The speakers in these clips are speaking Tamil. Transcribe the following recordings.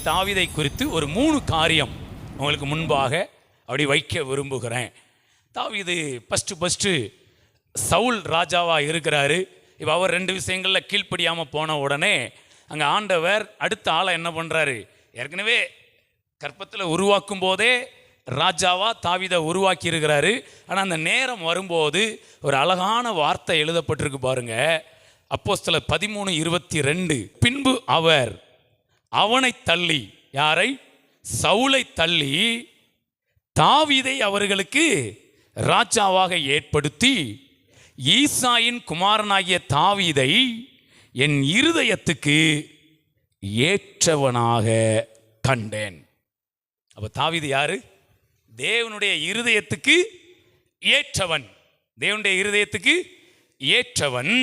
தாவீதை குறித்து ஒரு 3 காரியம் உங்களுக்கு முன்பாக அப்படி வைக்க விரும்புகிறேன். தாவீது ஃபஸ்ட்டு சவுல் ராஜாவாக இருக்கிறாரு. இப்போ அவர் 2 விஷயங்களில் கீழ்ப்படியாமல் போன உடனே அங்கே ஆண்டவர் அடுத்த ஆளை என்ன பண்ணுறாரு, ஏற்கனவே கற்பத்தில் உருவாக்கும் போதே ராஜாவா தாவீதை உருவாக்கி இருக்கிறாரு. ஆனால் அந்த நேரம் வரும்போது ஒரு அழகான வார்த்தை எழுதப்பட்டிருக்கு பாருங்க, அப்போஸ்தலர் 13:22. பின்பு அவர் அவனை தள்ளி, யாரை? சவுலை தள்ளி தாவீதை அவர்களுக்கு ராஜாவாக ஏற்படுத்தி ஈசாயின் குமாரனாகிய தாவீதை என் இருதயத்துக்கு ஏற்றவனாக கண்டேன். அப்போ தாவீது யாரு? தேவனுடைய இருதயத்துக்கு ஏற்றவன். தேவனுடைய இருதயத்துக்கு ஏற்றவன்.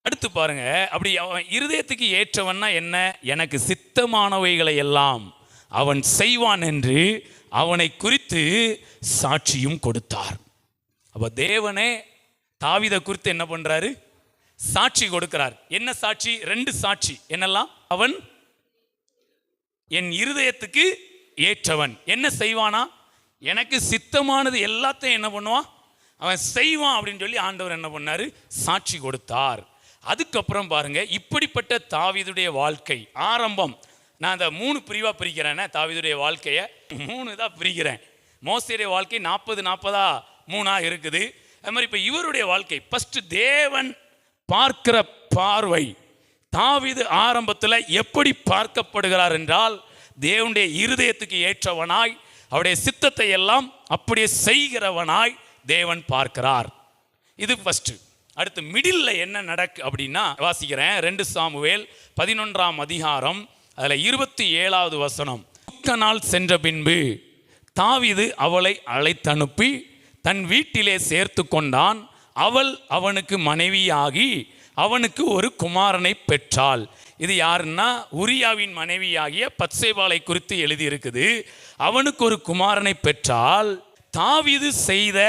அடுத்து பாருங்க, அப்படி அவன் இருதயத்துக்கு ஏற்றவன்னா என்ன? எனக்கு சித்தமானவைகளை எல்லாம் அவன் செய்வான் என்று அவனை குறித்து சாட்சியும் கொடுத்தார். அப்போ தேவனே தாவீதை குறித்து என்ன பண்றாரு? சாட்சி கொடுக்கிறார். என்ன சாட்சி? 2 சாட்சி. என்னெல்லாம்? அவன் என் இருதயத்துக்கு ஏற்றவன். என்ன செய்வானா? எனக்கு சித்தமானது எல்லாத்தையும் என்ன பண்ணுவான்? அவன் செய்வான் அப்படின்னு சொல்லி ஆண்டவர் என்ன பண்ணாரு? சாட்சி கொடுத்தார். அதுக்கப்புறம் பாருங்க, இப்படிப்பட்ட தாவீதுடைய வாழ்க்கை ஆரம்பம். நான் அந்த 3 பிரிவாக பிரிக்கிறேன். தாவீதுடைய வாழ்க்கையை 3 தான் பிரிக்கிறேன். மோசேயுடைய வாழ்க்கை 40 3 இருக்குது. அது மாதிரி இப்போ இவருடைய வாழ்க்கை ஃபர்ஸ்ட் தேவன் பார்க்கிற பார்வை. தாவீது ஆரம்பத்தில் எப்படி பார்க்கப்படுகிறார் என்றால், தேவனுடைய இருதயத்துக்கு ஏற்றவனாய், அவருடைய சித்தத்தை எல்லாம் அப்படியே செய்கிறவனாய் தேவன் பார்க்கிறார். இது ஃபர்ஸ்ட். அடுத்து மிடில் என்ன நடக்கு அப்படின்னா, வாசிக்கிறேன் 2 சாமுவேல் 11ஆம் அதிகாரம், அதில் 27வது வசனம். நாள் சென்ற பின்பு தாவீது அவளை அழைத்தனுப்பி தன் வீட்டிலே சேர்த்து கொண்டான். அவள் அவனுக்கு மனைவியாகி அவனுக்கு ஒரு குமாரனை பெற்றாள். இது யாருன்னா, உரியாவின் மனைவியாகிய பத்சேபாளை குறித்து எழுதியிருக்குது. அவனுக்கு ஒரு குமாரனை பெற்றால் தாவீது செய்த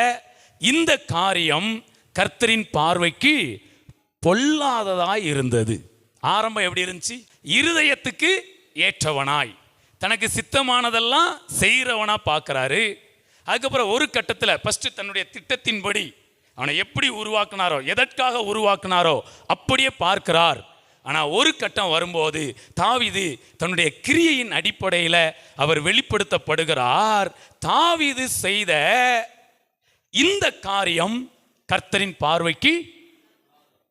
இந்த காரியம் கர்த்தரின் பார்வைக்கு பொல்லாததாய் இருந்தது. ஆரம்பம் எப்படி இருந்துச்சு? இருதயத்துக்கு ஏற்றவனாய், தனக்கு சித்தமானதெல்லாம் செய்கிறவனா பார்க்குறாரு. அதுக்கப்புறம் ஒரு கட்டத்தில் ஃபஸ்ட்டு தன்னுடைய திட்டத்தின்படி அவனை எப்படி உருவாக்குனாரோ, எதற்காக உருவாக்குனாரோ அப்படியே பார்க்கிறார். ஆனால் ஒரு கட்டம் வரும்போது தாவீது தன்னுடைய கிரியையின் அடிப்படையில் அவர் வெளிப்படுத்தப்படுகிறார். தாவீது செய்த இந்த காரியம் கர்த்தரின் பார்வைக்கு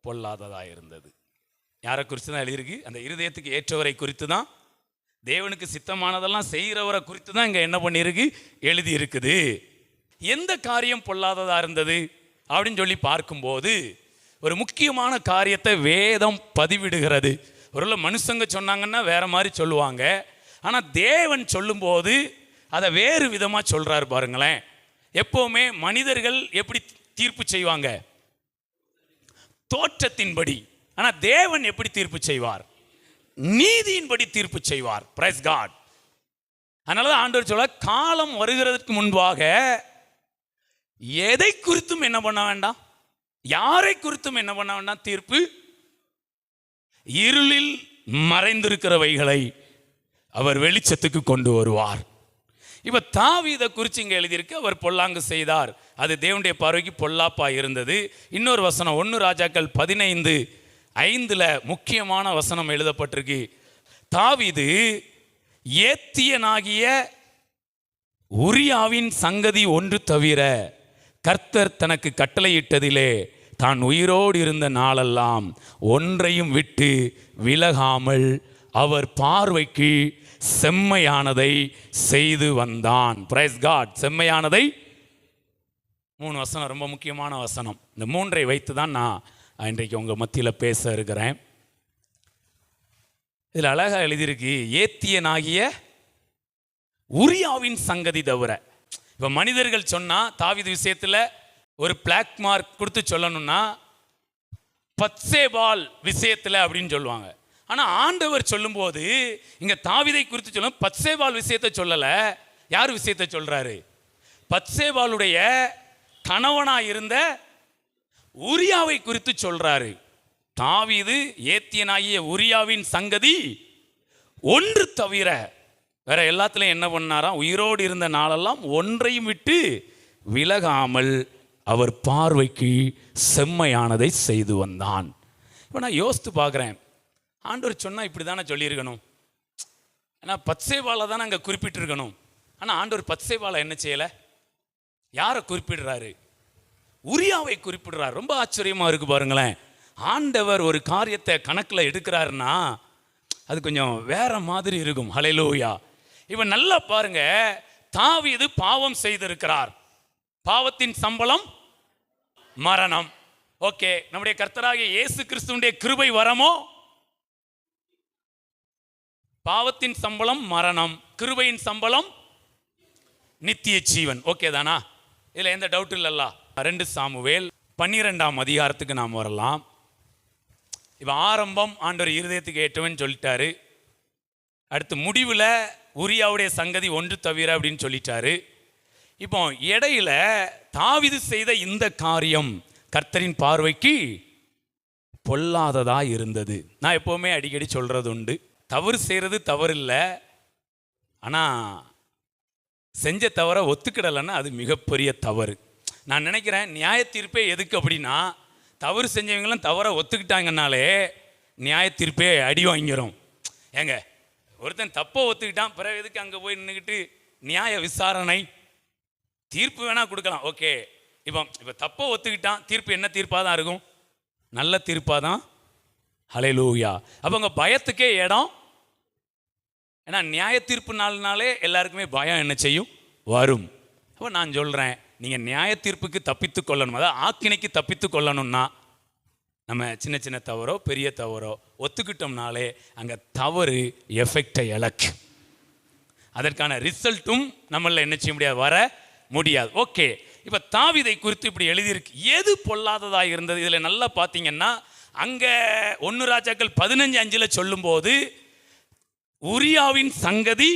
பொல்லாததாக இருந்தது. யாரை குறித்து தான் எழுதியிருக்கு? அந்த இருதயத்துக்கு ஏற்றவரை குறித்து தான், தேவனுக்கு சித்தமானதெல்லாம் செய்கிறவரை குறித்து தான் இங்கே என்ன பண்ணியிருக்கு? எழுதி இருக்குது. எந்த காரியம் பொல்லாததாக இருந்தது அப்படின்னு சொல்லி பார்க்கும்போது ஒரு முக்கியமான காரியத்தை வேதம் பதிவிடுகிறது. ஒரு மனுஷங்க சொன்னாங்கன்னா வேற மாதிரி சொல்லுவாங்க, ஆனால் தேவன் சொல்லும்போது அதை வேறு விதமாக சொல்கிறாரு. பாருங்களேன், எப்போவுமே மனிதர்கள் எப்படி தீர்ப்பு செய்வாங்க? தோற்றத்தின்படி. ஆனால் தேவன் எப்படி தீர்ப்பு செய்வார்? நீதியின்படி தீர்ப்பு செய்வார். Praise God. அதனால தான் ஆண்டவர் சொல்ல, காலம் வருகிறதுக்கு முன்பாக எதை குறித்தும் என்ன பண்ண வேண்டாம், யாரை குறித்தும் என்ன பண்ண வேண்டாம், தீர்ப்பு. இருளில் மறைந்திருக்கிறவைகளை அவர் வெளிச்சத்துக்கு கொண்டு வருவார். இப்ப தாவீதை குறித்து இங்க எழுதியிருக்கு, அவர் பொல்லாங்கு செய்தார், அது தேவனுடைய பார்வைக்கு பொல்லாப்பா இருந்தது. இன்னொரு வசனம் 1 ராஜாக்கள் 15:5 முக்கியமான வசனம் எழுதப்பட்டிருக்கு. தாவீது ஏத்தியனாகிய உரியாவின் சங்கதி ஒன்று தவிர கர்த்தர் தனக்கு கட்டளையிட்டதிலே தான் உயிரோடு இருந்த நாளெல்லாம் ஒன்றையும் விட்டு விலகாமல் அவர் பார்வைக்கு செம்மையானதை செய்து வந்தான். Price God. செம்மையானதை 3 வசனம் ரொம்ப முக்கியமான வசனம். இந்த 3ஐ வைத்து தான் நான் இன்றைக்கு உங்கள் மத்தியில் பேச இருக்கிறேன். இதில் அழகாக எழுதியிருக்கு, ஏத்தியனாகிய உரியாவின் சங்கதி தவிர. இப்போ மனிதர்கள் சொன்னால் தாவீது விஷயத்தில் ஒரு பிளாக் மார்க் கொடுத்து சொல்லணும்னா பத்சேபால் விஷயத்தில் அப்படின்னு சொல்லுவாங்க. ஆனால் ஆண்டவர் சொல்லும்போது இங்கே தாவீதை குறித்து சொல்லும், பத்சேபால் விஷயத்தை சொல்லலை. யார் விஷயத்தை சொல்கிறாரு? பத்சேபாலுடைய கணவனாக இருந்த உரியாவை குறித்து சொல்கிறாரு. தாவீது ஏத்தியனாகிய உரியாவின் சங்கதி ஒன்று தவிர வேற எல்லாத்துலையும் என்ன பண்ணாராம், உயிரோடு இருந்த நாளெல்லாம் ஒன்றையும் விட்டு விலகாமல் அவர் பார்வைக்கு செம்மையானதை செய்து வந்தான். இப்போ நான் யோசித்து பார்க்குறேன், ஆண்டவர் சொன்னால் இப்படி தானே சொல்லியிருக்கணும். ஏன்னா பத்சேபாலை தானே அங்கே குறிப்பிட்டிருக்கணும். ஆனால் ஆண்டவர் பத்சேபாலை என்ன செய்யலை? யாரை குறிப்பிடுறாரு? உரியாவை குறிப்பிடுறார். ரொம்ப ஆச்சரியமாக இருக்குது பாருங்களேன். ஆண்டவர் ஒரு காரியத்தை கணக்கில் எடுக்கிறாருன்னா அது கொஞ்சம் வேற மாதிரி இருக்கும். ஹல்லேலூயா. இவன் நல்லா பாருங்க, தாவீது பாவம் செய்திருக்கிறார். பாவத்தின் சம்பளம் மரணம். ஓகே, நம்முடைய கர்த்தராகிய இயேசு கிறிஸ்துவினுடைய கிருபை வரமோ? பாவத்தின் சம்பளம் மரணம், கிருபையின் சம்பளம் நித்திய ஜீவன். ஓகே தானா? இதில் எந்த டவுட் இல்லல்ல. 2 சாமுவேல் 12ஆம் அதிகாரத்துக்கு நாம் வரலாம். இப்போ ஆரம்பம் ஆண்டவர் இருதயத்துக்கு ஏற்றவன் சொல்லிட்டாரு. அடுத்து முடிவில் உரியாவுடைய சங்கதி ஒன்று தவிர அப்படின்னு சொல்லிட்டாரு. இப்போ இடையில தாவீது செய்த இந்த காரியம் கர்த்தரின் பார்வைக்கு பொல்லாததா இருந்தது. நான் எப்போவுமே அடிக்கடி சொல்கிறது உண்டு, தவறு செய்கிறது தவறு இல்லை, ஆனால் செஞ்ச தவறை ஒத்துக்கிடலைன்னா அது மிகப்பெரிய தவறு. நான் நினைக்கிறேன் நியாய தீர்ப்பே எதுக்கு அப்படின்னா, தவறு செஞ்சவங்களும் தவறை ஒத்துக்கிட்டாங்கன்னாலே நியாய தீர்ப்பே அடி வாங்கிடும். ஏங்க, ஒருத்தன் தப்பை ஒத்துக்கிட்டான், பிறகு எதுக்கு அங்கே போய் நின்றுக்கிட்டு நியாய விசாரணை? தீர்ப்பு வேணால் கொடுக்கலாம், ஓகே. இப்போ தப்பை ஒத்துக்கிட்டான், தீர்ப்பு என்ன தீர்ப்பாக தான் இருக்கும்? நல்ல தீர்ப்பாக தான். ஹல்லேலூயா. அப்போ அங்கே பயத்துக்கே இடம். ஏன்னா நியாய தீர்ப்பு நாள்னாலே எல்லாருக்குமே பயம் என்ன செய்யும்? வரும். அப்போ நான் சொல்கிறேன், நீங்கள் நியாய தீர்ப்புக்கு தப்பித்து கொள்ளணும், அதாவது ஆக்கினைக்கு தப்பித்து கொள்ளணும்னா நம்ம சின்ன சின்ன தவறோ பெரிய தவறோ ஒத்துக்கிட்டோம்னாலே அங்கே தவறு எஃபெக்டை இழக்கு, அதற்கான ரிசல்ட்டும் நம்மள என்ன செய்ய முடியாது, வர முடியாது. ஓகே, இப்போ தாவீதை குறித்து இப்படி எழுதியிருக்கு. எது பொல்லாததாக இருந்தது? இதில் நல்லா பார்த்தீங்கன்னா, அங்கே 1 ராஜாக்கள் 15:5 சொல்லும்போது உரியாவின் சங்கதி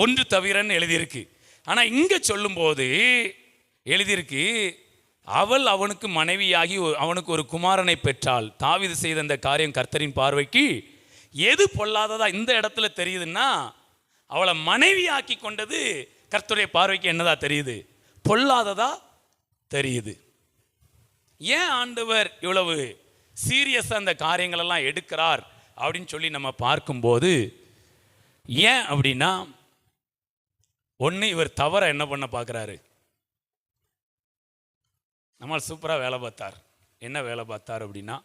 ஒன்று தவிரன்னு எழுதியிருக்கு. ஆனால் இங்கே சொல்லும்போது எழுதியிருக்கு, அவள் அவனுக்கு மனைவியாகி அவனுக்கு ஒரு குமாரனை பெற்றாள். தாவீது செய்த இந்த காரியம் கர்த்தரின் பார்வைக்கு எது பொல்லாததா இந்த இடத்துல தெரியுதுன்னா, அவளை மனைவியாக்கி கொண்டது கர்த்தருடைய பார்வைக்கு என்னதா தெரியுது? பொல்லாததா தெரியுது. ஏன் ஆண்டவர் இவ்வளவு சீரியஸாக அந்த காரியங்களெல்லாம் எடுக்கிறார் அப்படின்னு சொல்லி நம்ம பார்க்கும்போது, ஏன் அப்படின்னா, ஒன்று இவர் தவற என்ன பண்ண பார்க்குறாரு. நம்ம சூப்பராக வேலை பார்த்தார். என்ன வேலை பார்த்தார் அப்படின்னா,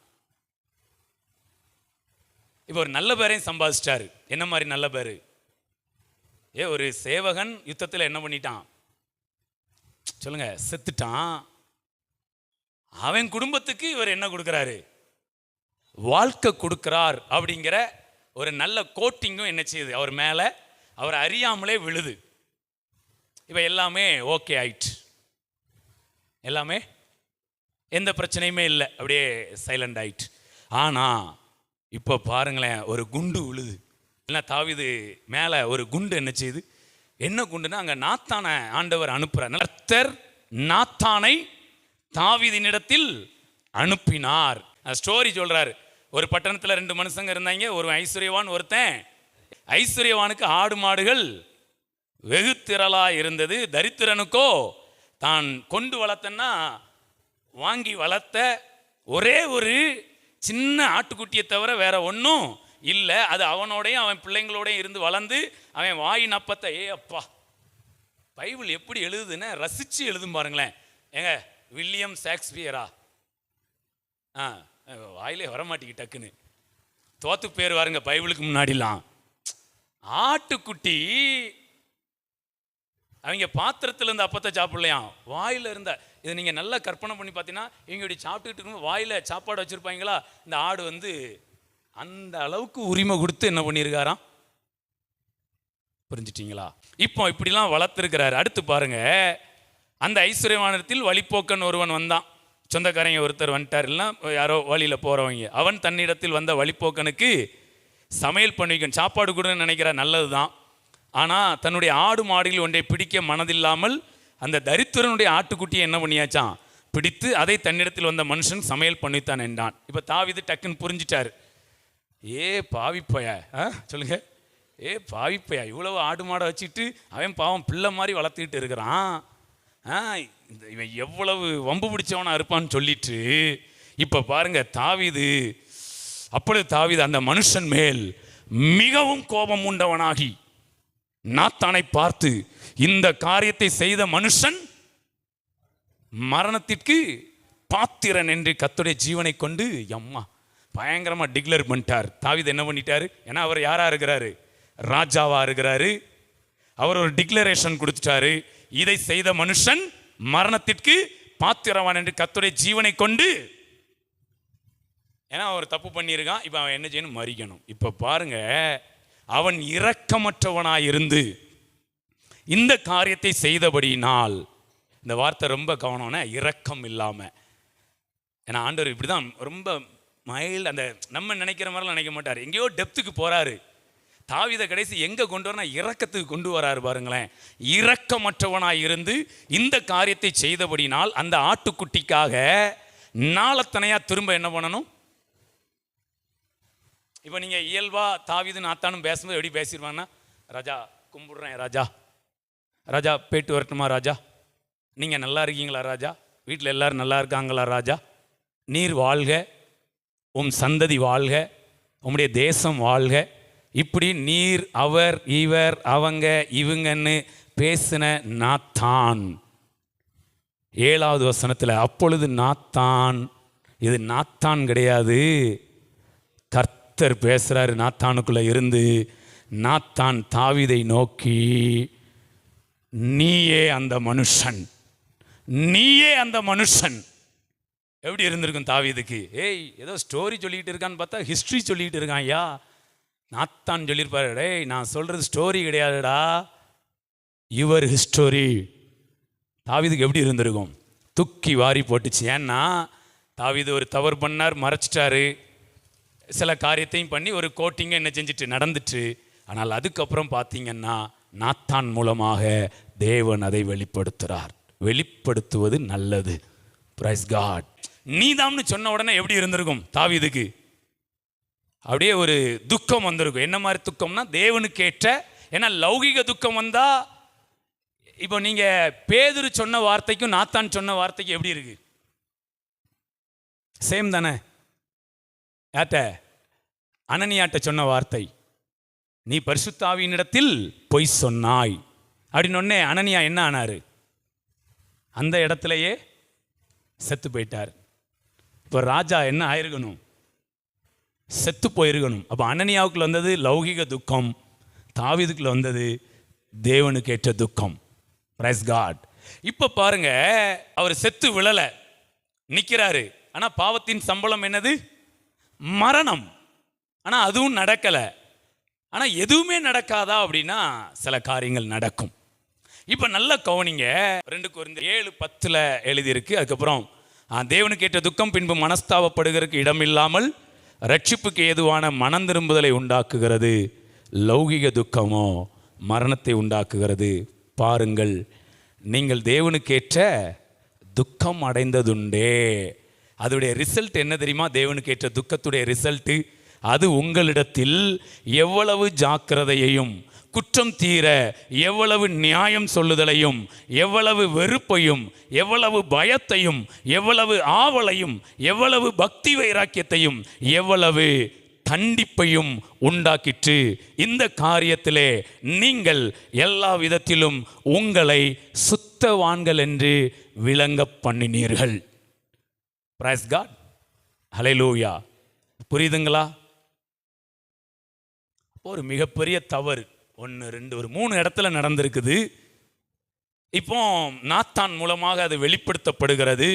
இப்போ ஒரு நல்ல பேரையும் சம்பாதிச்சிட்டாரு. என்ன மாதிரி நல்ல பேர்? ஒரு சேவகன் யுத்தத்தில் என்ன பண்ணிட்டான் சொல்லுங்க, செத்துட்டான். அவன் குடும்பத்துக்கு இவர் என்ன கொடுக்குறாரு? வாழ்க்கை கொடுக்கிறார் அப்படிங்கிற ஒரு நல்ல கோட்டிங்கும் என்ன செய்யுது அவர் மேலே, அவர் அறியாமலே விழுது. இப்போ எல்லாமே ஓகே ஆயிட்டு, எல்லாமே எந்த பிரச்சனையுமே இல்லை, அப்படியே சைலண்ட் ஆயிட்டு. ஆனால் இப்போ பாருங்களேன், ஒரு குண்டு விழுது. இல்லை, தாவீது மேலே ஒரு குண்டு என்ன செய்யுது? என்ன குண்டுன்னா, அங்கே நாத்தானை ஆண்டவர் அனுப்புகிறார். கர்த்தர் நாத்தானை தாவீதினிடத்தில் அனுப்பினார். ஸ்டோரி சொல்கிறாரு. ஒரு பட்டணத்தில் 2 மனுஷங்க இருந்தாங்க. ஒரு ஐஸ்வர்யவான், ஒருத்தன். ஐஸ்வர்யவானுக்கு ஆடு மாடுகள் வெகு திரளாக இருந்தது. தரித்திரனுக்கோ தான் கொண்டு வளர்த்தன்னா வாங்கி வளர்த்த ஒரே ஒரு சின்ன ஆட்டுக்குட்டியை தவிர வேற ஒன்றும் இல்லை. அது அவனோடையும் அவன் பிள்ளைங்களோடையும் இருந்து வளர்ந்து அவன் வாயின் அப்பத்தை, அப்பா பைபிள் எப்படி எழுதுன்னு ரசித்து எழுதும் பாருங்களேன். ஏங்க, வில்லியம் ஷேக்ஸ்பியரா? வாயிலே வரமாட்டேங்க டக்குன்னு, தோத்து பேர் வாருங்க பைபிளுக்கு முன்னாடிலாம். ஆட்டுக்குட்டி அவங்க பாத்திரத்தில் இருந்த அப்பத்தை சாப்பிடலையாம், வாயில் இருந்த. இதை நீங்கள் நல்லா கற்பனை பண்ணி பார்த்தீங்கன்னா, இவங்க இப்படி சாப்பிட்டுக்கிட்டு இருக்கும்போது வாயில் சாப்பாடு வச்சுருப்பாங்களா, இந்த ஆடு வந்து அந்த அளவுக்கு உரிமை கொடுத்து என்ன பண்ணியிருக்காராம், புரிஞ்சிட்டிங்களா? இப்போ இப்படிலாம் வளர்த்துருக்கிறாரு. அடுத்து பாருங்க, அந்த ஐஸ்வர்யவானத்தில் வழிப்போக்கன் ஒருவன் வந்தான். சொந்தக்காரங்க ஒருத்தர் வந்துட்டார், இல்லைன்னா யாரோ வழியில் போகிறவங்க. அவன் தன்னிடத்தில் வந்த வழிப்போக்கனுக்கு சமையல் பண்ணிக்கணும், சாப்பாடு கொடுன்னு நினைக்கிற, நல்லது தான். ஆனால் தன்னுடைய ஆடு மாடுகள் ஒன்றை பிடிக்க மனதில்லாமல் அந்த தரித்திரனுடைய ஆட்டுக்குட்டியை என்ன பண்ணியாச்சான், பிடித்து அதை தன்னிடத்தில் வந்த மனுஷன் சமையல் பண்ணித்தான் என்றான். இப்போ தாவீது டக்குன்னு புரிஞ்சிட்டார். பாவி போய சொல்லுங்க, பாவிப்பையா, இவ்வளவு ஆடு மாடை வச்சுட்டு அவன் பாவம் பிள்ளை மாதிரி வளர்த்துக்கிட்டு இருக்கிறான், இவன் எவ்வளவு வம்பு பிடிச்சவனா இருப்பான்னு சொல்லிட்டு இப்போ பாருங்க தாவீது, அப்பொழுது தாவீது அந்த மனுஷன் மேல் மிகவும் கோபம் உண்டவனாகி நாத்தானை பார்த்து, இந்த காரியத்தை செய்த மனுஷன் மரணத்திற்கு பாத்திரன் என்று கர்த்தருடைய ஜீவனை கொண்டு அம்மா பயங்கரமா டிக்ளேர் பண்ணிட்டார். தாவீது என்ன பண்ணிட்டாரு? ஏன்னா அவர் யாரா இருக்கிறாரு? ராஜாவா இருக்கிறாரு. அவர் ஒரு டிக்ளரேஷன் கொடுத்துட்டாரு, இதை செய்த மனுஷன் மரணத்திற்கு பாத்திரவான் என்று கர்த்தருடைய ஜீவனை கொண்டு. ஏன்னா அவர் தப்பு பண்ணியிருக்கான், இப்போ அவன் என்ன செய்யணும்? மறிக்கணும். இப்போ பாருங்க, அவன் இரக்கமற்றவனாயிருந்து இந்த காரியத்தை செய்தபடியினால், இந்த வார்த்தை ரொம்ப கவனம்னா இரக்கம் இல்லாமல். ஏன்னா ஆண்டவர் இப்படி தான் ரொம்ப மைல்டு, அந்த நம்ம நினைக்கிற மாதிரிலாம் நினைக்க மாட்டார், எங்கேயோ டெப்த்துக்கு போகிறாரு. தாவீதை கடைசி எங்கே கொண்டு வரனா? இரக்கத்துக்கு கொண்டு வராரு பாருங்களேன். இரக்கமற்றவனாய் இருந்து இந்த காரியத்தை செய்தபடினால் அந்த ஆட்டுக்குட்டிக்காக நாளத்தனையா திரும்ப என்ன பண்ணணும்? இப்போ நீங்கள் இயல்பா தாவீது நாத்தானும் பேசும்போது எப்படி பேசிடுவாங்கன்னா, ராஜா கும்பிடுறேன் ராஜா, ராஜா போயிட்டு வரட்டுமா ராஜா, நீங்கள் நல்லா இருக்கீங்களா ராஜா, வீட்டில் எல்லாரும் நல்லா இருக்காங்களா ராஜா, நீர் வாழ்க, உம் சந்ததி வாழ்க, உம்முடைய தேசம் வாழ்க, இப்படி நீர் அவர் இவர் அவங்க இவங்கன்னு பேசின நாத்தான். 7வது வசனத்தில் அப்பொழுது நாத்தான், இது நாத்தான் கிடையாது, கர்த்தர் பேசுறாரு நாத்தானுக்குள்ள இருந்து. நாத்தான் தாவீதை நோக்கி, நீயே அந்த மனுஷன், நீயே அந்த மனுஷன். எப்படி இருந்திருக்கும் தாவீதுக்கு? ஏதோ ஸ்டோரி சொல்லிக்கிட்டு இருக்கான்னு பார்த்தா ஹிஸ்ட்ரி சொல்லிக்கிட்டு இருக்கான். ஐயா நாத்தான் சொல்லியிருப்பாரு, டேய் நான் சொல்றது ஸ்டோரி கிடையாதுடா, யுவர் ஹிஸ்டோரி. தாவீதுக்கு எப்படி இருந்திருக்கும்? தூக்கி வாரி போட்டுச்சு. ஏன்னா தாவீது ஒரு தவறு பண்ணார், மறைச்சிட்டாரு, சில காரியத்தையும் பண்ணி ஒரு கோட்டிங்க என்ன செஞ்சுட்டு நடந்துட்டு. ஆனால் அதுக்கப்புறம் பார்த்தீங்கன்னா நாத்தான் மூலமாக தேவன் அதை வெளிப்படுத்துகிறார். வெளிப்படுத்துவது நல்லது. Price God. நீதாம்னு சொன்ன உடனே எப்படி இருந்திருக்கும் தாவீதுக்கு? அப்படியே ஒரு துக்கம் வந்திருக்கும். என்ன மாதிரி துக்கம்னா தேவனுக்கு ஏற்ற. ஏன்னா லௌகிக துக்கம் வந்தா, இப்போ நீங்க பேதுரு சொன்ன வார்த்தைக்கும் நாத்தான் சொன்ன வார்த்தைக்கும் எப்படி இருக்கு? சேம் தானே? யார்ட்ட? அனனியாட்ட சொன்ன வார்த்தை, நீ பரிசுத்த ஆவியினிடத்தில் பொய் சொன்னாய் அப்படின்னு. அனனியா என்ன ஆனாரு? அந்த இடத்துலையே செத்து போயிட்டார். இப்போ ராஜா என்ன ஆயிருக்கணும்? செத்து போயிருக்கணும். அப்போ அனனியாவுக்குள்ள வந்தது லௌகிக துக்கம், தாவீதுக்குள்ள வந்தது தேவனுக்கு ஏற்ற துக்கம். Praise God. இப்போ பாருங்க, அவர் செத்து விழலை, நிற்கிறாரு. ஆனால் பாவத்தின் சம்பளம் என்னது? மரணம். ஆனால் அதுவும் நடக்கலை. ஆனால் எதுவுமே நடக்காதா அப்படின்னா சில காரியங்கள் நடக்கும். இப்போ நல்ல கவனிங்க, 2 கொரிந்தியர் 7:10 எழுதியிருக்கு. அதுக்கப்புறம் தேவனுக்கு ஏற்ற துக்கம் பின்பு மனஸ்தாபப்படுகிறதுக்கு இடமில்லாமல் ரட்சிப்புக்கு ஏதுவான மனம் திரும்புதலை உண்டாக்குகிறது, லௌகிக துக்கமோ மரணத்தை உண்டாக்குகிறது. பாருங்கள், நீங்கள் தேவனுக்கேற்ற துக்கம் அடைந்ததுண்டே. அதோடைய ரிசல்ட் என்ன தெரியுமா? தேவனுக்கேற்ற துக்கத்துடைய ரிசல்ட்டு, அது உங்களிடத்தில் எவ்வளவு ஜாக்கிரதையையும், குற்றம் தீர எவ்வளவு நியாயம் சொல்லுதலையும், எவ்வளவு வெறுப்பையும், எவ்வளவு பயத்தையும், எவ்வளவு ஆவலையும், எவ்வளவு பக்தி வைராக்கியத்தையும், எவ்வளவு கண்டிப்பையும் உண்டாக்கிற்று. இந்த காரியத்திலே நீங்கள் எல்லா விதத்திலும் உங்களை சுத்தவான்கள் என்று விளங்க பண்ணினீர்கள். Price God. ஹல்லேலூயா. புரியுதுங்களா? ஒரு மிகப்பெரிய தவறு 1, 2, ஒரு 3 இடத்துல நடந்திருக்குது. இப்போ நாத்தான் மூலமாக அது வெளிப்படுத்தப்படுகிறது.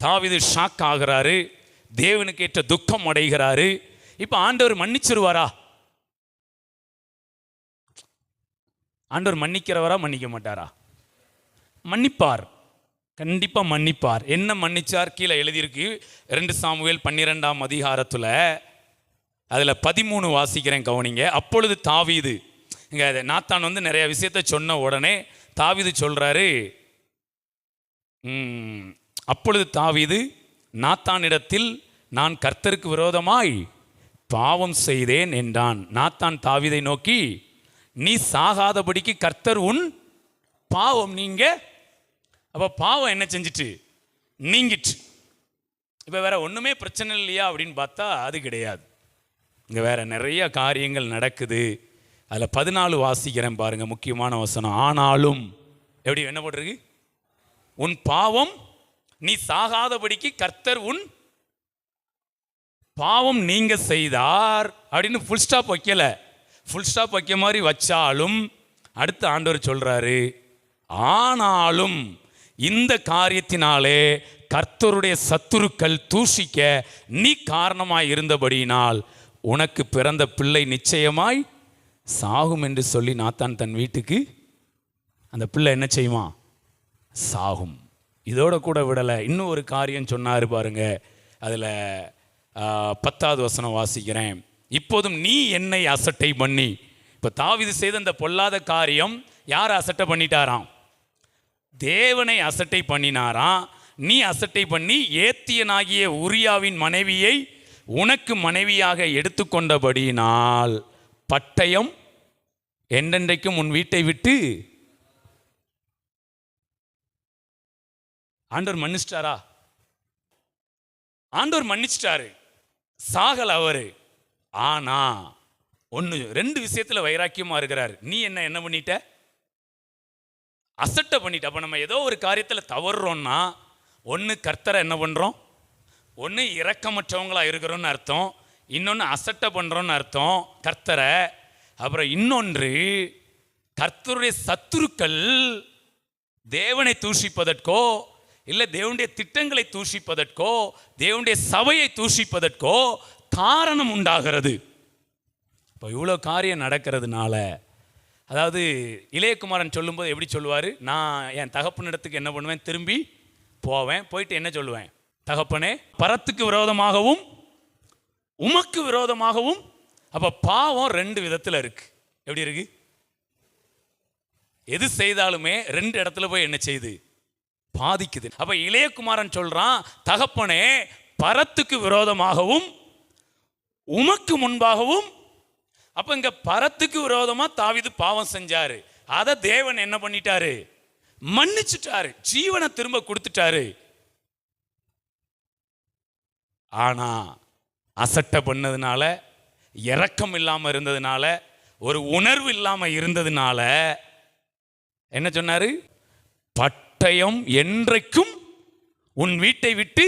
தாவீது ஷாக் ஆகிறாரு, தேவனுக்கு ஏற்ற துக்கம் அடைகிறாரு. இப்போ ஆண்டவர் மன்னிச்சிருவாரா? ஆண்டவர் மன்னிக்கிறவரா மன்னிக்க மாட்டாரா? மன்னிப்பார், கண்டிப்பாக மன்னிப்பார். என்ன மன்னிச்சார்? கீழே எழுதியிருக்கு 2 சாமுவேல் 12ஆம் அதிகாரத்தில். அதில் 13 வாசிக்கிறேன், கவனிங்க. அப்பொழுது தாவீது, இங்கே நாத்தான் நிறைய விஷயத்த சொன்ன உடனே தாவீது சொல்கிறாரு, அப்பொழுது தாவீது நாத்தானிடத்தில், நான் கர்த்தருக்கு விரோதமாய் பாவம் செய்தேன் என்றான். நாத்தான் தாவீதை நோக்கி, நீ சாகாதபடிக்கு கர்த்தர் உன் பாவம் நீங்க. அப்போ பாவம் என்ன செஞ்சிட்டு? நீங்கிட்டு. இப்போ வேற ஒன்றுமே பிரச்சனை இல்லையா அப்படின்னு பார்த்தா அது கிடையாது. இங்கே வேற நிறைய காரியங்கள் நடக்குது. அதில் 14 வாசிக்கிறேன் பாருங்க, முக்கியமான வசனம். ஆனாலும் எப்படி என்ன போட்டிருக்கு? உன் பாவம் நீ சாகாதபடிக்கு கர்த்தர் உன் பாவம் நீங்க செய்தார் அப்படின்னு ஃபுல் ஸ்டாப் வைக்கல. ஃபுல் ஸ்டாப் வைக்க மாதிரி வச்சாலும் அடுத்த ஆண்டவர் சொல்றாரு, ஆனாலும் இந்த காரியத்தினாலே கர்த்தருடைய சத்துருக்கள் தூஷிக்க நீ காரணமாய் இருந்தபடியினால் உனக்கு பிறந்த பிள்ளை நிச்சயமாய் சாகும் என்று சொல்லி நாத்தான் தன் வீட்டுக்கு அந்த பிள்ளை என்ன செய்யுமா? சாகும். இதோட கூட விடலை, இன்னும் ஒரு காரியம் சொன்னார் பாருங்க. அதில் 10வது வசனம் வாசிக்கிறேன். இப்போதும் நீ என்னை அசட்டை பண்ணி. இப்போ தாவீது செய்த அந்த பொல்லாத காரியம் யார் அசட்டை பண்ணிட்டாராம்? தேவனை அசட்டை பண்ணினாராம். நீ அசட்டை பண்ணி ஏத்தியனாகிய உரியாவின் மனைவியை உனக்கு மனைவியாக எடுத்துக்கொண்டபடியினால் பட்டயம் என்றென்றைக்கும் உன் வீட்டை விட்டு. ஆண்டவர் மன்னிச்சிட்டாரா? ஆண்டவர் மன்னிச்சிட்டாரு, சாகல் அவரு. ஆனா ஒன்று 2 விஷயத்துல வைராக்கியமா இருக்கிறார். நீ என்ன பண்ணிட்ட? அசட்டை பண்ணிட்ட. அப்ப நம்ம ஏதோ ஒரு காரியத்தில் தவறுறோம்னா ஒன்று கர்த்தரை என்ன பண்றோம், ஒன்று இரக்கமற்றவங்களா இருக்கிறோன்னு அர்த்தம், இன்னொன்று அசட்டை பண்றோன்னு அர்த்தம் கர்த்தரை. அப்புறம் இன்னொன்று கர்த்தருடைய சத்துருக்கள் தேவனை தூஷிப்பதற்கோ இல்லை தேவனுடைய திட்டங்களை தூஷிப்பதற்கோ தேவனுடைய சபையை தூஷிப்பதற்கோ காரணம் உண்டாகிறது. இப்போ இவ்வளோ காரியம் நடக்கிறதுனால, அதாவது இளையகுமாரன் சொல்லும்போது எப்படி சொல்லுவார்? நான் என் தகப்பனிடத்துக்கு என்ன பண்ணுவேன்? திரும்பி போவேன். போயிட்டு என்ன சொல்லுவேன்? தகப்பனே, பரத்துக்கு விரோதமாகவும் உமக்கு விரோதமாகவும். அப்போ பாவம் 2 விதத்தில் இருக்கு. எப்படி இருக்கு? எது செய்தாலுமே 2 இடத்துல போய் என்ன செய்யுது? பாதிக்குது. அப்ப இளையகுமாரன் சொல்றான், தகப்பனே, பரத்துக்கு விரோதமாகவும் உமக்கு முன்பாகவும். அப்ப இங்க பரத்துக்கு விரோதமா தாவீது பாவம் செஞ்சாரு. அத தேவன் என்ன பண்ணிட்டாரு? மன்னிச்சுட்டாரு, ஜீவனை திரும்ப கொடுத்துட்டாரு. ஆனா அசட்டை பண்ணதுனால, இரக்கம் இல்லாம இருந்ததுனால, ஒரு உணர்வு இல்லாம இருந்ததுனால என்ன சொன்னாரு? பட்டயம் என்றைக்கும் உன் வீட்டை விட்டு.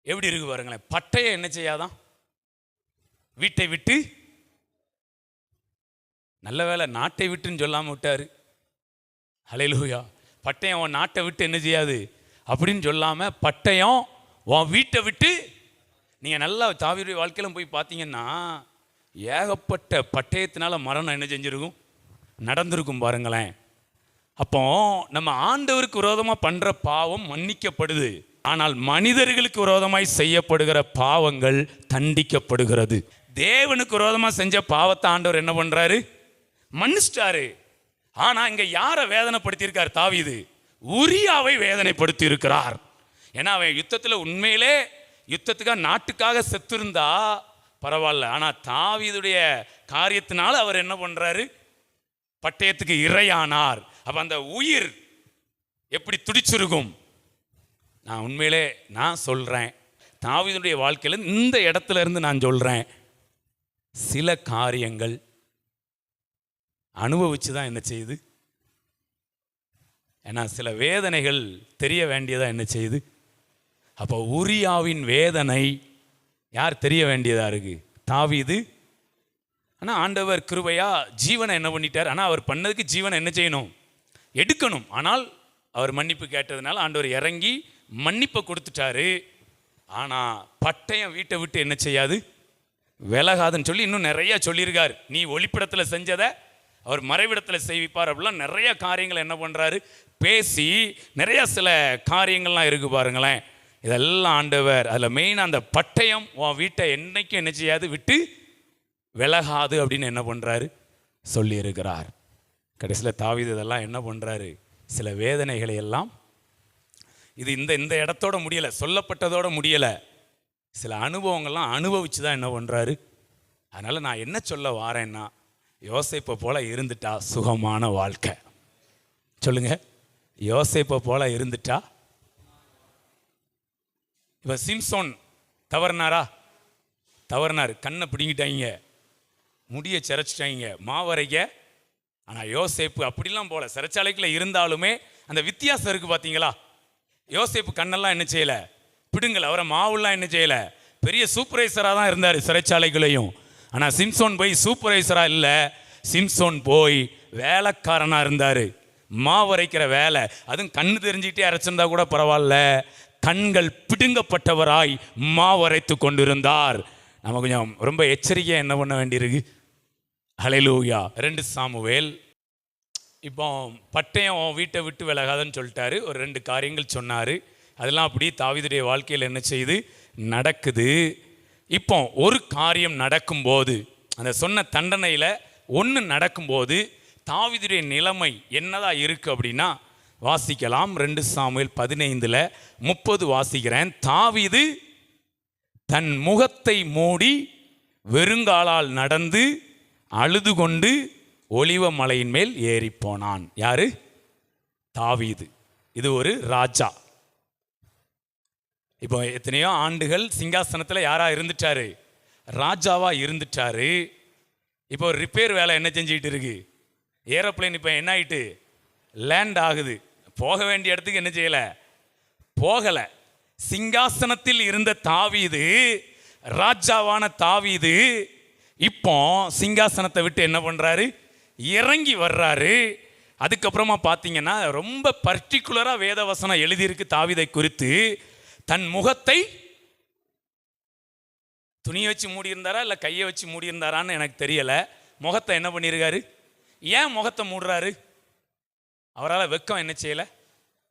எப்படி இருக்கு பாருங்களேன். பட்டயம் என்ன செய்யாதான்? வீட்டை விட்டு. நல்ல வேளை நாட்டை விட்டுன்னு சொல்லாம விட்டாரு. ஹல்லேலூயா. பட்டயம் உன் நாட்டை விட்டு என்ன செய்யாது அப்படின்னு சொல்லாம பட்டயம் உன் வீட்டை விட்டு. நீங்க நல்லா தாவீதுடைய வாழ்க்கையில போய் பார்த்தீங்கன்னா ஏகப்பட்ட பட்டயத்தினால மரணம் என்ன செஞ்சிருக்கும்? நடந்திருக்கும் பாருங்களேன். அப்போ நம்ம ஆண்டவருக்கு விரோதமாக பண்ற பாவம் மன்னிக்கப்படுது. ஆனால் மனிதர்களுக்கு விரோதமாய் செய்யப்படுகிற பாவங்கள் தண்டிக்கப்படுகிறது. தேவனுக்கு விரோதமாக செஞ்ச பாவத்தை ஆண்டவர் என்ன பண்றாரு? மன்னிச்சிட்டாரு. ஆனா இங்க யாரை வேதனைப்படுத்தியிருக்கார் தாவீது? உரியாவை வேதனைப்படுத்தி இருக்கிறார். ஏன்னா அவன் யுத்தத்தில் உண்மையிலே யுத்தத்துக்காக நாட்டுக்காக செத்திருந்தா பரவாயில்ல. ஆனா தாவீதுடைய காரியத்தினால அவர் என்ன பண்றாரு? பட்டயத்துக்கு இரையானார். அப்ப அந்த உயிர் எப்படி துடிச்சிருக்கும்? நான் உண்மையிலே நான் சொல்றேன், தாவீதுடைய வாழ்க்கையில இந்த இடத்துல இருந்து நான் சொல்றேன், சில காரியங்கள் அனுபவிச்சு தான் என்ன செய்யுது? ஏன்னா சில வேதனைகள் தெரிய வேண்டியதா என்ன செய்யுது? அப்போ உரியாவின் வேதனை யார் தெரிய வேண்டியதா இருக்கு? தாவீது. ஆனால் ஆண்டவர் கிருபையா ஜீவனை என்ன பண்ணிட்டார்? ஆனால் அவர் பண்ணதுக்கு ஜீவனை என்ன செய்யணும்? எடுக்கணும். ஆனால் அவர் மன்னிப்பு கேட்டதுனால ஆண்டவர் இறங்கி மன்னிப்பை கொடுத்துட்டாரு. ஆனால் பட்டயம் வீட்டை விட்டு என்ன செய்யாது? விலகாதுன்னு சொல்லி இன்னும் நிறைய சொல்லியிருக்கார். நீ ஒளிப்பிடத்தில் செஞ்சதை அவர் மறைவிடத்தில் செய்விப்பார். அப்படிலாம் நிறைய காரியங்கள் என்ன பண்ணுறாரு? பேசி நிறைய சில காரியங்கள்லாம் இருக்குது பாருங்களேன். இதெல்லாம் ஆண்டவர் அதில் மெயினாக அந்த பட்டயம் உன் வீட்டை என்னைக்கும் என்ன செய்யாது? விட்டு விலகாது அப்படின்னு என்ன பண்ணுறாரு? சொல்லியிருக்கிறார். கடைசியில் தாவீது இதெல்லாம் என்ன பண்ணுறாரு? சில வேதனைகளை எல்லாம் இது இந்த இடத்தோட முடியலை, சொல்லப்பட்டதோட முடியலை. சில அனுபவங்கள்லாம் அனுபவிச்சு தான் என்ன பண்ணுறாரு. அதனால் நான் என்ன சொல்ல வாரேன்னா, யோசேப்பை போல் இருந்துட்டா சுகமான வாழ்க்கை. சொல்லுங்க, யோசேப்பை போல் இருந்துட்டா. இப்போ சிம்சோன் தவறுனாரா? தவறுனார். கண்ணை பிடிங்கிட்டாங்க, முடியை சிரைச்சிட்டாங்க, மாவரைக்க. ஆனால் யோசேப்பு அப்படிலாம் போல, சிறைச்சாலைக்குள்ள இருந்தாலுமே அந்த வித்தியாசம் இருக்குது பார்த்தீங்களா. யோசேப்பு கண்ணெல்லாம் என்ன செய்யலை, பிடுங்கலை. அவரை மாவுலாம் என்ன செய்யலை, பெரிய சூப்பர்வைசராக தான் இருந்தார் சிறைச்சாலைகளையும். ஆனால் சிம்சோன் போய் சூப்பர்வைசராக இல்லை, சிம்சோன் போய் வேலைக்காரனாக இருந்தார். மாவரைக்கிற வேலை, அதுவும் கண்ணு தெரிஞ்சுக்கிட்டே அரைச்சிருந்தா கூட பரவாயில்ல, கண்கள் பிடுங்கப்பட்டவராய் மாவரைத்து கொண்டிருந்தார். நம்ம கொஞ்சம் ரொம்ப எச்சரிக்கையாக என்ன பண்ண வேண்டியிருக்கு. ஹல்லேலூயா. 2 சாமுவேல். இப்போ பட்டயம் வீட்டை விட்டு விலகாதுன்னு சொல்லிட்டாரு. ஒரு 2 காரியங்கள் சொன்னார். அதெல்லாம் அப்படி தாவீதுடைய வாழ்க்கையில் என்ன செய்யுது, நடக்குது. இப்போ ஒரு காரியம் நடக்கும்போது, அந்த சொன்ன தண்டனையில் ஒன்று நடக்கும்போது தாவீதுடைய நிலைமை என்னதான் இருக்குது அப்படின்னா, வாசிக்கலாம். 2 சாமுவேல் 15:30 வாசிக்கிறேன். தாவீது தன் முகத்தை மூடி வெறுங்காலால் நடந்து அழுது கொண்டு ஒலிவ மலையின் மேல் ஏறி போனான். யாரு? தாவீது. இது ஒரு ராஜா. இப்போ எத்தனையோ ஆண்டுகள் சிங்காசனத்தில் யாரா இருந்துட்டாரு, ராஜாவா இருந்துட்டாரு. இப்போ ரிப்பேர் வேலை என்ன செஞ்சுக்கிட்டு இருக்கு, ஏரோப்ளேன் இப்போ என்ன ஆகிட்டு லேண்ட் ஆகுது. போக வேண்டிய இடத்துக்கு என்ன செய்யலை, போகலை. சிங்காசனத்தில் இருந்த தாவீது, ராஜாவான தாவீது இப்போ சிங்காசனத்தை விட்டு என்ன பண்ணுறாரு, இறங்கி வர்றாரு. அதுக்கப்புறமா பார்த்தீங்கன்னா ரொம்ப பர்டிகுலராக வேதவசனம் எழுதியிருக்கு தாவீதை குறித்து. தன் முகத்தை துணியை வச்சு மூடியிருந்தாரா இல்லை கையை வச்சு மூடியிருந்தாரான்னு எனக்கு தெரியலை. முகத்தை என்ன பண்ணியிருக்காரு. ஏன் முகத்தை மூடுறாரு? அவரால் வெக்கம் என்ன செய்யலை,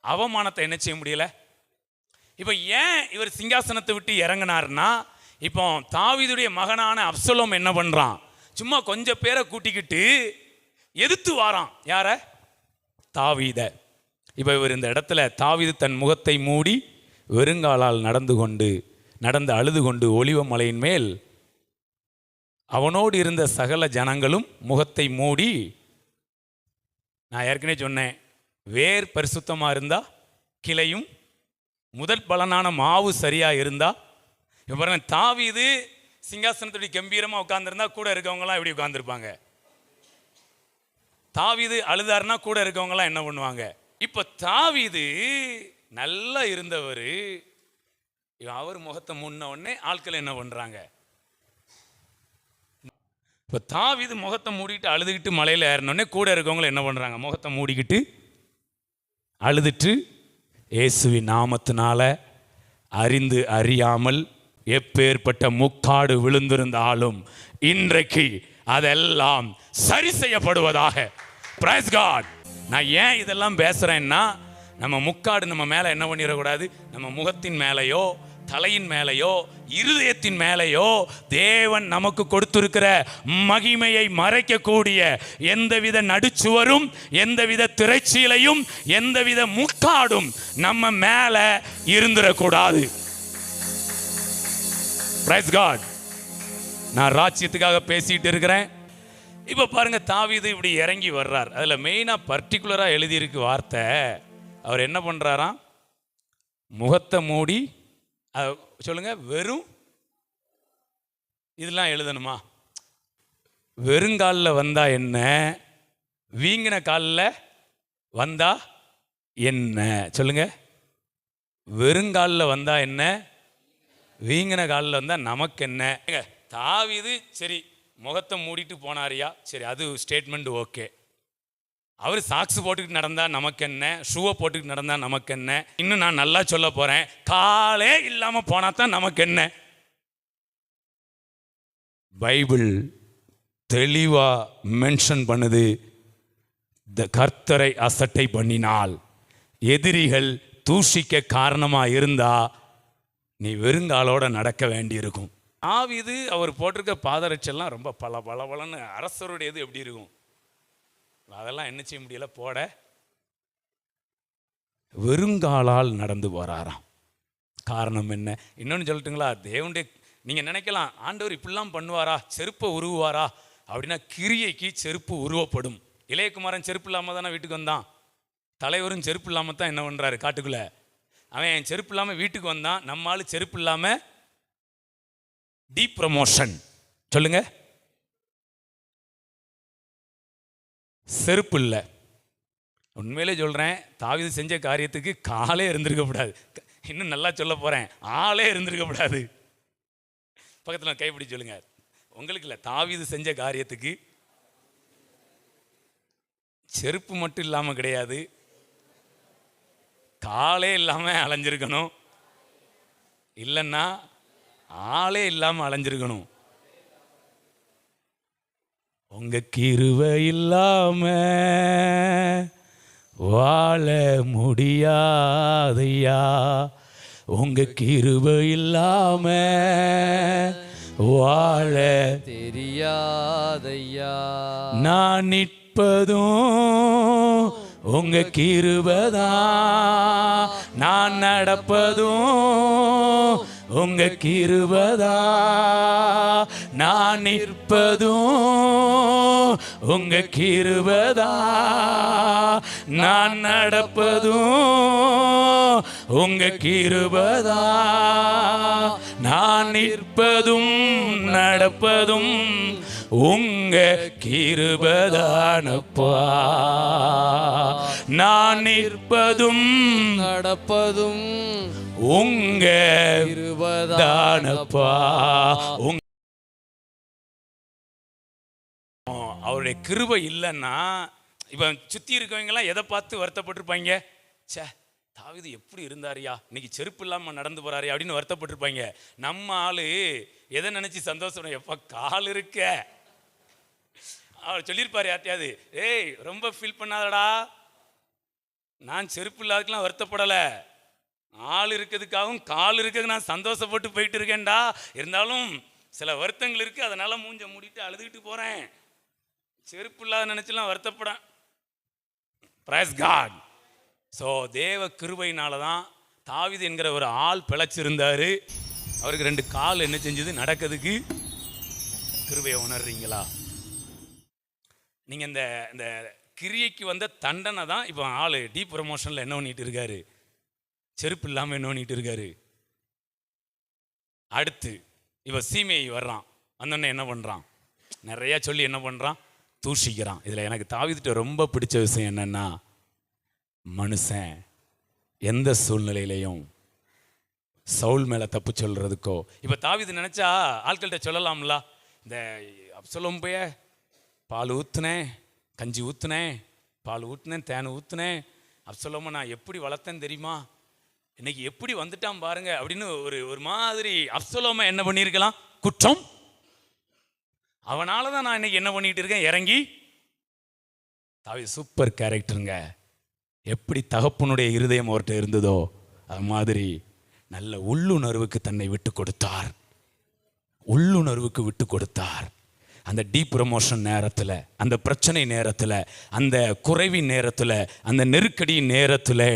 அவமானத்தை என்ன செய்ய முடியல. இப்போ ஏன் இவர் சிங்காசனத்தை விட்டு இறங்கினார்னா, இப்போ தாவீதுடைய மகனான அப்சலோம் என்ன பண்ணுறான், சும்மா கொஞ்சம் பேரை கூட்டிக்கிட்டு எதிர்த்து வாரான். யார? தாவீதை. இப்போ இவர் இந்த இடத்துல தாவீது தன் முகத்தை மூடி வெறுங்காலால் நடந்து அழுது கொண்டு ஒலிவ மலையின் மேல், அவனோடு இருந்த சகல ஜனங்களும் முகத்தை மூடி. நான் ஏற்கனவே சொன்னேன், வேர் பரிசுத்தமாக இருந்தால் கிளையும், முதல் பலனான மாவு சரியாக இருந்தால். இப்போ பாருங்க, தாவீது சிங்காசனத்துடைய கம்பீரமாக உட்கார்ந்துருந்தா கூட இருக்கவங்களாம் எப்படி உட்கார்ந்துருப்பாங்க. தாவீது அழுதாருன்னா கூட இருக்கவங்களாம் என்ன பண்ணுவாங்க. இப்போ தாவீது நல்லா இருந்தவர், அவர் முகத்தை முன்ன உடனே ஆட்கள் என்ன பண்ணுறாங்க. இப்போ தாவீது முகத்தை மூடிட்டு அழுதுகிட்டு மலையில் ஏறினோடனே கூட இருக்கவங்கள என்ன பண்ணுறாங்க, முகத்தை மூடிக்கிட்டு அழுதுட்டு, இயேசுவின் நாமத்தினால அறிந்து அறியாமல் எப்பேற்பட்ட முக்காடு விழுந்திருந்தாலும் இன்றைக்கு அதெல்லாம் சரி செய்யப்படுவதாக. Praise God. நான் ஏன் இதெல்லாம் பேசுகிறேன்னா, நம்ம முக்காடு நம்ம மேலே என்ன பண்ணிடக்கூடாது. நம்ம முகத்தின் மேலேயோ தலையின் மேலேயோ இருதயத்தின் மேலேயோ தேவன் நமக்கு கொடுத்திருக்கிற மகிமையை மறைக்கக்கூடிய எந்தவித நடுச்சுவரும், எந்தவித திரைச்சீலையும், எந்தவித முக்காடும் நம்ம மேலே இருந்துடக்கூடாது. Praise God. நான் ராஜ்யத்துக்காக பேசிட்டு இருக்கிறேன். இப்போ பாருங்க, தாவீது இப்படி இறங்கி வர்றார். அதில் மெயினாக பர்டிகுலராக எழுதியிருக்கு வார்த்தை. அவர் என்ன பண்ணுறாராம், முகத்தை மூடி. சொல்லுங்க, வெறும் இதெல்லாம் எழுதணுமா? வெறுங்காலில் வந்தா என்ன, வீங்கின காலில் வந்தா என்ன? சொல்லுங்க, வெறுங்காலில் வந்தா என்ன, வீங்கின காலில் வந்தால் நமக்கு என்ன? தாவீது சரி முகத்தை மூடிட்டு போனாரியா, சரி அது ஸ்டேட்மெண்ட் ஓகே. அவர் சாக்ஸ் போட்டுக்கிட்டு நடந்தா நமக்கு என்ன, ஷூவை போட்டுக்கிட்டு நடந்தா நமக்கு என்ன, இன்னும் நான் நல்லா சொல்ல போறேன், காலே இல்லாமல் போனா தான் நமக்கு என்ன. பைபிள் தெளிவா மென்ஷன் பண்ணுது, கர்த்தரை அசட்டை பண்ணினால், எதிரிகள் தூஷிக்க காரணமா இருந்தா நீ வெறுங்காலோட நடக்க வேண்டியிருக்கும். தாவீது அவர் போட்டிருக்க பாதரட்செல்லாம் ரொம்ப பலன்னு அரசருடையது எப்படி இருக்கும், அதெல்லாம் என்ன செய்ய முடியல போட. வெறுங்காலால் நடந்து போறாராம். காரணம் என்ன? இன்னொன்று சொல்லட்டுங்களா? தேவனுடைய நீங்கள் நினைக்கலாம், ஆண்டவர் இப்படிலாம் பண்ணுவாரா, செருப்பை உருவாரா அப்படின்னா, கிரியைக்கு செருப்பு உருவப்படும். இளையகுமாரன் செருப்பு இல்லாமல் தானே வீட்டுக்கு வந்தான். தலைவரும் செருப்பு இல்லாமல் தான் என்ன பண்ணுறாரு காட்டுக்குள்ளே. அவன் செருப்பு இல்லாமல் வீட்டுக்கு வந்தான். நம்மளால் செருப்பு இல்லாமல் டீப் ப்ரமோஷன். சொல்லுங்க, செருப்பு இல்லை. உண்மையிலே சொல்கிறேன், தாவீது செஞ்ச காரியத்துக்கு காலே இருந்திருக்கக்கூடாது. இன்னும் நல்லா சொல்ல போகிறேன், ஆளே இருந்திருக்கக்கூடாது. பக்கத்தில் கைப்பிடி சொல்லுங்க. உங்களுக்கு இல்லை, தாவீது செஞ்ச காரியத்துக்கு செருப்பு மட்டும் இல்லாமல் கிடையாது, காலே இல்லாமல் அலைஞ்சிருக்கணும். இல்லைன்னா ஆளே இல்லாமல் அலைஞ்சிருக்கணும். உங்க கிருபை இல்லாம வாழ முடியாதையா, உங்க கிருபை இல்லாம வாழ தெரியாதையா, நான் நிற்பதும் உங்க கிருபைதான், நான் நடப்பதும் உங்க கிருபைதான், நான் நிற்பதும் உங்க கிருபைதான், நான் நடப்பதும் உங்க கிருபைதான், நான் நிற்பதும் நடப்பதும் உங்க கிருபைதானப்பா, நான் நிற்பதும் நடப்பதும் உங்க கிருபைதானப்பா. அவருடைய கிருபை இல்லைன்னா, இப்போ சுற்றி இருக்கவங்கலாம் எதை பார்த்து வருத்தப்பட்டிருப்பாங்க? சே, தாவீது எப்படி இருந்தாரியா, இன்னைக்கு செருப்பு இல்லாமல் நடந்து போறாரியா அப்படின்னு வருத்தப்பட்டிருப்பாங்க. நம்ம ஆளு எதை நினைச்சு சந்தோஷம், எப்போ கால் இருக்க. அவர் சொல்லியிருப்பாரு யார்ட்டையாவது, ஏய் ரொம்ப ஃபீல் பண்ணாதடா, நான் செருப்பு இல்லாததுக்கெல்லாம் வருத்தப்படலை, ஆள் இருக்கிறதுக்காகவும் கால் இருக்கிறது நான் சந்தோஷப்பட்டு போயிட்டு இருக்கேன்டா. இருந்தாலும் சில வருத்தங்கள் இருக்கு, அதனால மூஞ்ச மூடிட்டு அழுதுகிட்டு போறேன். செருப்பு இல்லாத நினைச்சலாம் வருத்தப்பட. Price God. ஸோ தேவ கிருபையினால தான் தாவீது என்கிற ஒரு ஆள் பிழைச்சிருந்தாரு. அவருக்கு 2 கால் என்ன செஞ்சது, நடக்கிறதுக்கு. கிருபையை உணர்றீங்களா? நீங்கள் இந்த கிரியைக்கு வந்த தண்டனை தான் இப்போ ஆள் டீப் ப்ரமோஷனில் என்ன பண்ணிட்டு இருக்காரு, செருப்பு இல்லாமல் என்ன பண்ணிட்டு இருக்காரு. அடுத்து இப்போ சீமையை வர்றான், வந்தோடனே என்ன பண்ணுறான், நிறையா சொல்லி என்ன பண்ணுறான், தூஷிக்கிறான். இதில் எனக்கு தாவீதுட்ட ரொம்ப பிடிச்ச விஷயம் என்னென்னா, மனுஷன் எந்த சூழ்நிலையிலையும் சவுல் மேலே தப்பு சொல்கிறதுக்கோ, இப்போ தாவீது நினச்சா ஆட்கள்கிட்ட சொல்லலாம்ல, இந்த அப்சலோம் போய பால் ஊற்றுனேன், கஞ்சி ஊற்றுனேன், பால் ஊற்றுனேன், தேன் ஊற்றுனேன், அப்சலோமை நான் எப்படி வளர்த்தேன் தெரியுமா, இன்னைக்கு எப்படி வந்துட்டான் பாருங்க அப்படின்னு ஒரு மாதிரி அப்சலோமை என்ன பண்ணியிருக்கலாம், குற்றம். அவனால தான் நான் இன்னைக்கு என்ன பண்ணிட்டு இருக்கேன், இறங்கி. தாவீது சூப்பர் கேரக்டருங்க. எப்படி தகப்பனுடைய இருதயம் அவர்கிட்ட இருந்ததோ அது மாதிரி நல்ல உள்ளுணர்வுக்கு தன்னை விட்டு கொடுத்தார். உள்ளுணர்வுக்கு விட்டு கொடுத்தார். அந்த டீப் ப்ரமோஷன் நேரத்தில், அந்த பிரச்சனை நேரத்தில், அந்த குறைவின் நேரத்தில், அந்த நெருக்கடியின் நேரத்தில்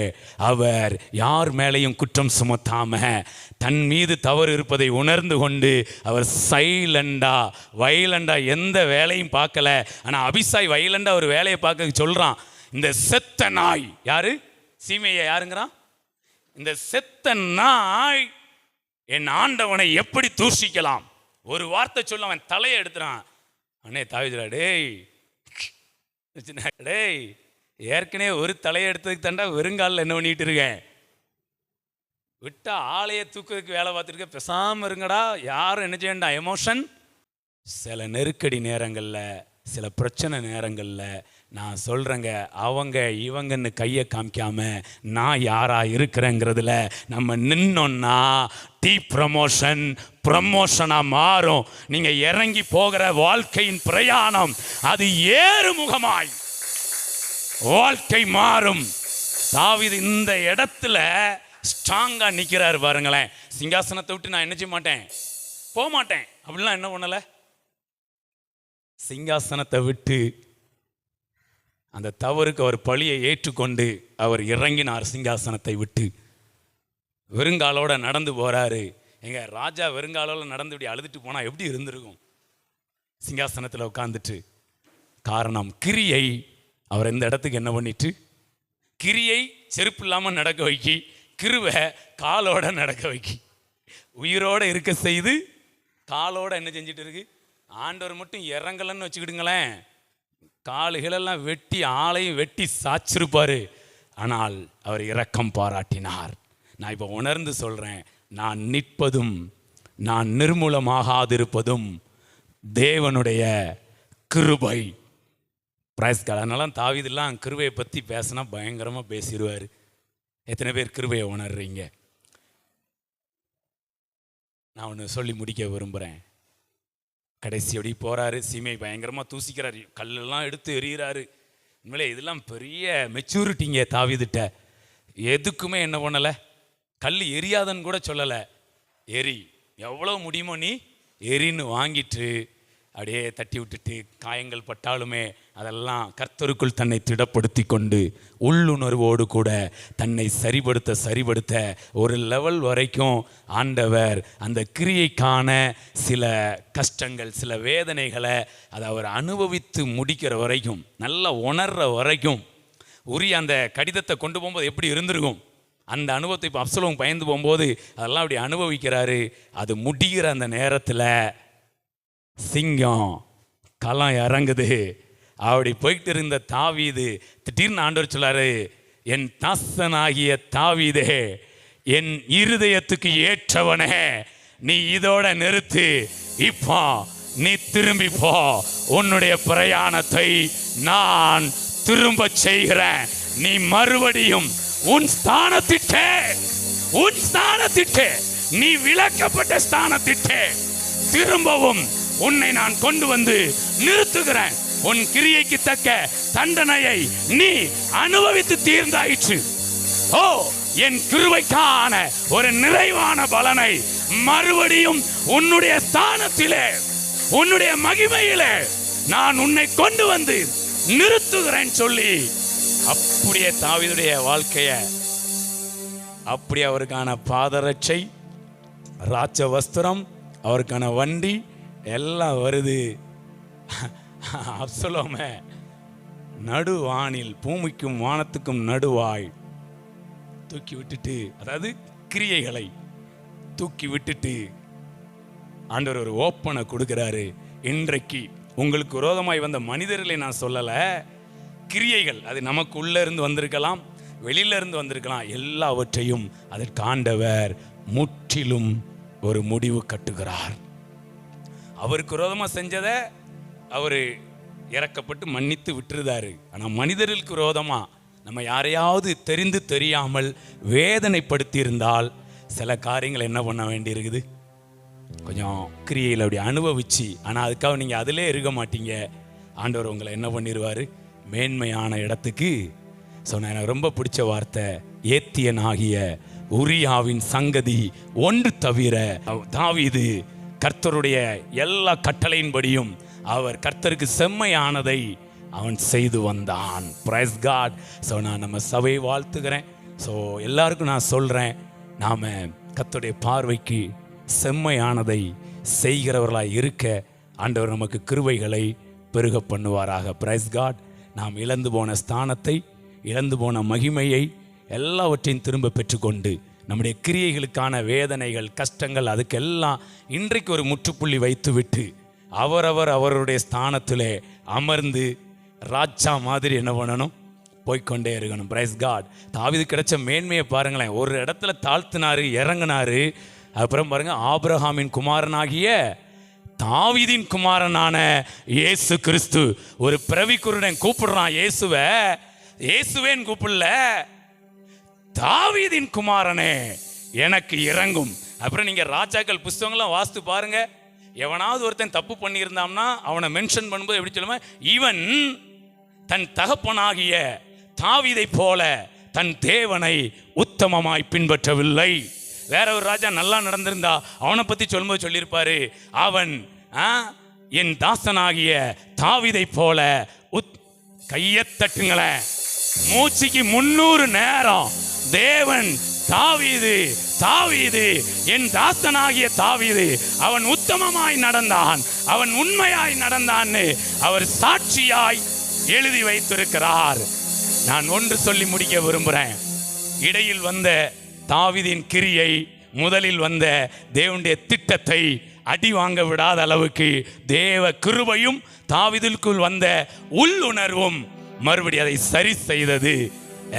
அவர் யார் மேலேயும் குற்றம் சுமத்தாம தன் மீது தவறு இருப்பதை உணர்ந்து கொண்டு அவர் வைலண்டா எந்த வேலையும் பார்க்கல. ஆனால் அபிசாய் வைலண்டா ஒரு வேலையை பார்க்க சொல்கிறான். இந்த செத்த நாய் யாரு, சீமையை யாருங்கிறான், இந்த செத்த நாய் என் ஆண்டவனை எப்படி தூஷிக்கலாம். ஒரு வார்த்தை சொல்ல அவன் தலையை எடுத்துறான். அண்ணே தாவீதுடா, டேய் ஏற்கனவே ஒரு தலையை எடுத்ததுக்கு தாண்டா வெறுங்காலில் என்ன பண்ணிட்டு இருக்கேன், விட்டா ஆளையை தூக்குறதுக்கு வேலை பார்த்துருக்க, பேசாமல் இருங்கடா, யாரும் என்ன செய்யண்டா. எமோஷன். சில நெருக்கடி நேரங்களில், சில பிரச்சனை நேரங்களில் நான் சொல்கிறேங்க, அவங்க இவங்கன்னு கையை காமிக்காம நான் யாராக இருக்கிறேங்கிறதுல நம்ம நின்னோன்னா டீப் ப்ரமோஷனாக மாறும். நீங்கள் இறங்கி போகிற வாழ்க்கையின் பிரயாணம் அது ஏறுமுகமாய் வாழ்க்கை மாறும். தாவீது இந்த இடத்துல ஸ்ட்ராங்காக நிற்கிறாரு பாருங்களேன். சிங்காசனத்தை விட்டு நான் என்ன செய்ய மாட்டேன், போக மாட்டேன் அப்படிலாம் என்ன பண்ணலை. சிங்காசனத்தை விட்டு அந்த தவறுக்கு அவர் பழியை ஏற்றுக்கொண்டு அவர் இறங்கினார். சிங்காசனத்தை விட்டு வெறுங்காலோட நடந்து போகிறாரு. எங்க ராஜா வெறுங்காலோட நடந்து இப்படி அழுதுட்டு போனால் எப்படி இருந்திருக்கும்? சிங்காசனத்தில் உட்காந்துட்டு. காரணம், கிரியை அவர் இந்த இடத்துக்கு என்ன பண்ணிட்டு, கிரியை செருப்பு இல்லாமல் நடக்க வைக்கி, கிருவை காலோட நடக்க வைக்கி, உயிரோடு இருக்க செய்து காலோட என்ன செஞ்சுட்டு இருக்கு. ஆண்டவர் மட்டும் இறங்கலன்னு வச்சுக்கிடுங்களேன், காலுகளெல்லாம் வெட்டி ஆளையும் வெட்டி சாச்சிருப்பார். ஆனால் அவர் இரக்கம் பாராட்டினார். நான் இப்போ உணர்ந்து சொல்கிறேன், நான் நிற்பதும் நான் நிர்மூலமாகாதிருப்பதும் தேவனுடைய கிருபை. Praise God. அதனால தாவீதெல்லாம் கிருபையை பற்றி பேசினா பயங்கரமாக பேசிடுவார். எத்தனை பேர் கிருபையை உணர்றீங்க? நான் ஒன்று சொல்லி முடிக்க விரும்புகிறேன். கடைசி எப்படி போகிறாரு, சீமையை பயங்கரமாக தூசிக்கிறாரு, கல்லெல்லாம் எடுத்து எறிகிறாரு. உண்மையிலே இதெல்லாம் பெரிய மெச்சூரிட்டிங்க தாவீதுட்ட. எதுக்குமே என்ன பண்ணலை, கல் எரியாதன்னு கூட சொல்லலை. எரி, எவ்வளோ முடியுமோ நீ எரின்னு வாங்கிட்டு அப்படியே தட்டி விட்டுட்டு, காயங்கள் பட்டாலுமே அதெல்லாம் கர்த்தருக்குள் தன்னை திடப்படுத்தி கொண்டு உள்ளுணர்வோடு கூட தன்னை சரிபடுத்த ஒரு லெவல் வரைக்கும் ஆண்டவர் அந்த கிரியைக்கான சில கஷ்டங்கள், சில வேதனைகளை அதை அவர் அனுபவித்து முடிக்கிற வரைக்கும், நல்லா உணர்ற வரைக்கும். உரிய அந்த கடிதத்தை கொண்டு போகும்போது எப்படி இருந்திருக்கும் அந்த அனுபவத்தை? இப்போ அப்சலோம் பயந்து போகும்போது அதெல்லாம் அப்படி அனுபவிக்கிறாரு. அது முடிகிற அந்த நேரத்தில் சிங்கம் களம் இறங்குது. அப்படி போயிட்டு இருந்த தாவீது திடீர்னு ஆண்டவர் சொல்லாரு, என் தாசனாகிய தாவீதே, என் இருதயத்துக்கு ஏற்றவனே, நீ இதோட நிறுத்து. இப்போ நீ திரும்பி போ, உன்னுடைய பிரயாணத்தை நான் திரும்ப செய்கிறேன். நீ மறுபடியும் உன் ஸ்தானத்திட்டே நீ விலக்கப்பட்ட ஸ்தானத்திட்டே திரும்பவும் உன்னை நான் கொண்டு வந்து நிறுத்துகிறேன். உன் கிரியைக்கு தக்க தண்டனையை நீ அனுபவித்து தீர்ந்தாயிற்று. ஓ, என் கிருபைக்கான ஒரு நிறைவான பலனை மறுபடியும் உன்னுடைய ஸ்தானத்திலே, உன்னுடைய மகிமையிலே நான் உன்னை கொண்டு வந்து நிறுத்துகிறேன் சொல்லி அப்படியே தாவீதுடைய வாழ்க்கைய, அப்படியே அவருக்கான பாதரட்சை, ராஜ வஸ்திரம், அவருக்கான வண்டி எல்லாம் வருது. அப்சலோமே நடுவானில், பூமிக்கும் வானத்துக்கும் நடுவாய் தூக்கி விட்டுட்டு, அதாவது கிரியைகளை தூக்கி விட்டுட்டு ஆண்டவர் ஒரு ஓப்பனை கொடுக்கிறாரு. இன்றைக்கு உங்களுக்கு விரோதமாய் வந்த மனிதர்களை நான் சொல்லலை, கிரியைகள் அது நமக்கு உள்ளே இருந்து வந்திருக்கலாம், வெளியில இருந்து வந்திருக்கலாம், எல்லாவற்றையும் அதற்கு ஆண்டவர் முற்றிலும் ஒரு முடிவு கட்டுகிறார். அவருக்கு விரோதமாக செஞ்சதை அவர் இறக்கப்பட்டு மன்னித்து விட்டுருந்தாரு. ஆனால் மனிதர்களுக்கு விரோதமாக நம்ம யாரையாவது தெரிந்து தெரியாமல் வேதனைப்படுத்தி இருந்தால் சில காரியங்கள் என்ன பண்ண வேண்டியிருக்குது, கொஞ்சம் கிரியையில் அப்படி அனுபவிச்சு. ஆனால் அதுக்காக நீங்கள் அதிலே இருக்க மாட்டீங்க. ஆண்டவர் உங்களை என்ன பண்ணிடுவார், மேன்மையான இடத்துக்கு. சொன்ன எனக்கு ரொம்ப பிடிச்ச வார்த்தை, ஏத்தியனாகிய உரியாவின் சங்கதி ஒன்று தவிர தாவீது கர்த்தருடைய எல்லா கட்டளையின்படியும் அவர் கர்த்தருக்கு செம்மையானதை அவன் செய்து வந்தான். Price God. ஸோ நான் நம்ம சபையை வாழ்த்துக்கிறேன். ஸோ எல்லாருக்கும் நான் சொல்கிறேன், நாம் கர்த்தருடைய பார்வைக்கு செம்மையானதை செய்கிறவர்களாக இருக்க ஆண்டவர் நமக்கு கிருபைகளை பெருக பண்ணுவாராக. Price God. நாம் இழந்து போன ஸ்தானத்தை, இழந்து போன மகிமையை எல்லாவற்றையும் திரும்ப பெற்றுக்கொண்டு நம்முடைய கிரியைகளுக்கான வேதனைகள், கஷ்டங்கள், அதுக்கெல்லாம் இன்றைக்கு ஒரு முற்றுப்புள்ளி வைத்துவிட்டு அவருடைய ஸ்தானத்திலே அமர்ந்து ராஜா மாதிரி என்ன பண்ணணும், போய்கொண்டே இருக்கணும். Praise God. தாவீது கிடைச்ச மேன்மையை பாருங்களேன். ஒரு இடத்துல தாழ்த்தினாரு, இறங்கினாரு. அப்புறம் பாருங்க, ஆபிரகாமின் குமாரனாகிய தாவீதின் குமாரனான இயேசு கிறிஸ்து, ஒரு பிறவி குருடன் கூப்பிடுறான் இயேசுவை. இயேசுவேன்னு கூப்பிடல, தாவீதின் குமாரனே எனக்கு இறங்கும். அப்புறம் நீங்க ராஜாக்கள் புஸ்தகங்கள்லாம் வாசித்து பாருங்க. எவனாவது ஒருத்தன் தப்பு பண்ணியிருந்தான்னா அவனை மென்ஷன் பண்ணும்போது எப்படி சொல்லுமா, இவன் தன் தகப்பனாகிய தாவீதை போல தன் தேவனை உத்தமமாய் பின்பற்றவில்லை. வேற ஒரு ராஜா நல்லா நடந்திருந்தா அவனை பத்தி சொல்லும்போது சொல்லியிருப்பாரு, அவன் என் தாசனாகிய தாவீதை போல கையத்தட்டுங்களேன். மூச்சுக்கு 300 நேரம் தேவன் தாவீது தாவீது, என் தாசனாகிய தாவீது, அவன் உத்தமமாய் நடந்தான், அவன் உண்மையாய் நடந்தான்னு அவர் சாட்சியாய் எழுதி வைத்திருக்கிறார். நான் ஒன்று சொல்லி முடிக்க விரும்புகிறேன். இடையில் வந்த தாவீதின் கிரியை, முதலில் வந்த தேவனுடைய திட்டத்தை அடி வாங்க விடாத அளவுக்கு தேவ கிருபையும் தாவீதுக்குள் வந்த உள்ளுணர்வும் மறுபடி அதை சரி செய்தது.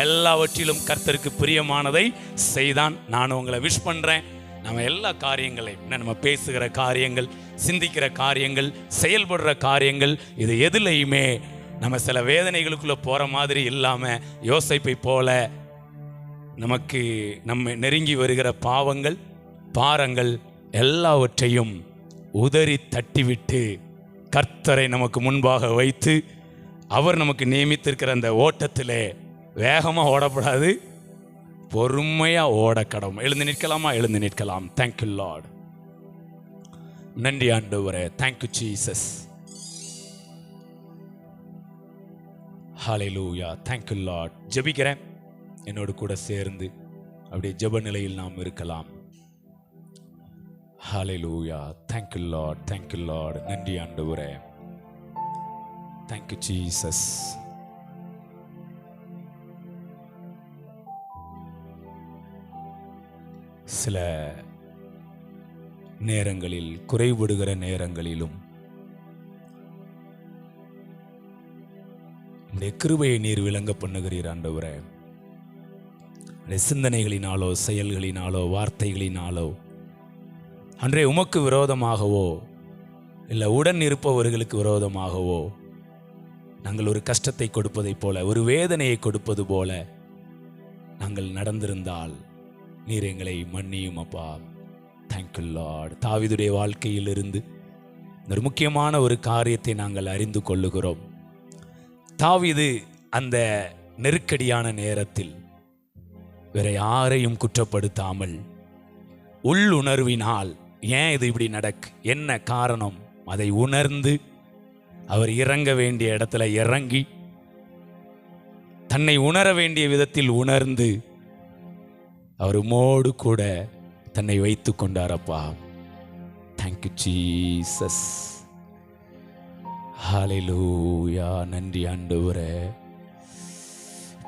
எல்லாவற்றிலும் கர்த்தருக்கு பிரியமானதை செய்தான். நான் உங்களை விஷ் பண்ணுறேன். நம்ம எல்லா காரியங்களையும், நம்ம பேசுகிற காரியங்கள், சிந்திக்கிற காரியங்கள், செயல்படுற காரியங்கள், இது எதுலையுமே நம்ம சில வேதனைகளுக்குள்ளே போகிற மாதிரி இல்லாமல் யோசேப்பை போல நமக்கு நம்ம நெருங்கி வருகிற பாவங்கள், பாரங்கள் எல்லாவற்றையும் உதறி தட்டிவிட்டு கர்த்தரை நமக்கு முன்பாக வைத்து அவர் நமக்கு நியமித்திருக்கிற அந்த ஓட்டத்திலே வேகமாக ஓடப்படாது, பொறுமையாக ஓட கடவும். எழுந்து நிற்கலாமா? எழுந்து நிற்கலாம். Thank you Lord. நன்றி ஆண்டவரே. Thank you Jesus. Hallelujah. Thank you Lord. ஜெபிக்கிறேன். என்னோடு கூட சேர்ந்து அப்படியே ஜெப நிலையில் நாம் இருக்கலாம். Hallelujah. Thank you Lord. Thank you Lord. நன்றி ஆண்டவரே. Thank you Jesus. சில நேரங்களில், குறைபடுகிற நேரங்களிலும் உடைய கிருபையை நீர் விளங்க பண்ணுகிறீர் ஆண்டவரே. சிந்தனைகளினாலோ, செயல்களினாலோ, வார்த்தைகளினாலோ அன்றே உமக்கு விரோதமாகவோ இல்லை உடன் இருப்பவர்களுக்கு விரோதமாகவோ நாங்கள் ஒரு கஷ்டத்தை கொடுப்பதைப் போல, ஒரு வேதனையை கொடுப்பது போல நாங்கள் நடந்திருந்தால் நீர் எங்களை மன்னியும் அப்பா. Thank you Lord. தாவீதுடைய வாழ்க்கையில் இருந்து ஒரு முக்கியமான ஒரு காரியத்தை நாங்கள் அறிந்து கொள்ளுகிறோம். தாவீது அந்த நெருக்கடியான நேரத்தில் வேற யாரையும் குற்றப்படுத்தாமல் உள்ளுணர்வினால், ஏன் இது இப்படி நடக்கு, என்ன காரணம், அதை உணர்ந்து அவர் இறங்க வேண்டிய இடத்துல இறங்கி, தன்னை உணர வேண்டிய விதத்தில் உணர்ந்து அவர் உம்மோடு கூட தன்னை வைத்து கொண்டாரப்பா. Thank you Jesus. ஹல்லேலூயா. நன்றி ஆண்டவரே.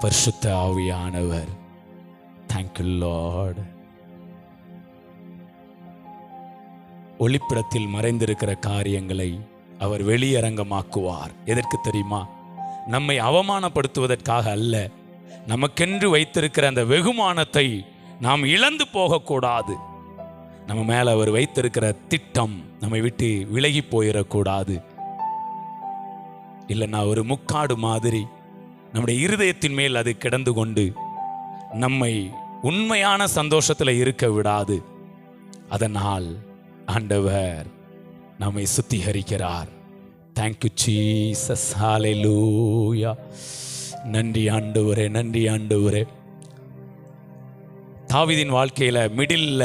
பரிசுத்த ஆவியானவர். Thank you Lord. ஒளிப்பிடத்தில் மறைந்திருக்கிற காரியங்களை அவர் வெளியரங்கமாக்குவார். எதற்கு தெரியுமா? நம்மை அவமானப்படுத்துவதற்காக அல்ல, நமக்கென்று வைத்திருக்கிற அந்த வெகுமானத்தை நாம் இழந்து போகக்கூடாது. நம்ம மேல அவர் வைத்திருக்கிற திட்டம் நம்மை விட்டு விலகி போயிடக்கூடாது. இல்லைன்னா ஒரு முக்காடு மாதிரி நம்முடைய இருதயத்தின் மேல் அது கிடந்து கொண்டு நம்மை உண்மையான சந்தோஷத்தில் இருக்க விடாது. அதனால் ஆண்டவர் நம்மை சுத்திகரிக்கிறார். Thank you Jesus. ஹல்லேலூயா. நன்றி ஆண்டவரே. நன்றி ஆண்டவரே. தாவீதின் வாழ்க்கையில மிடில்ல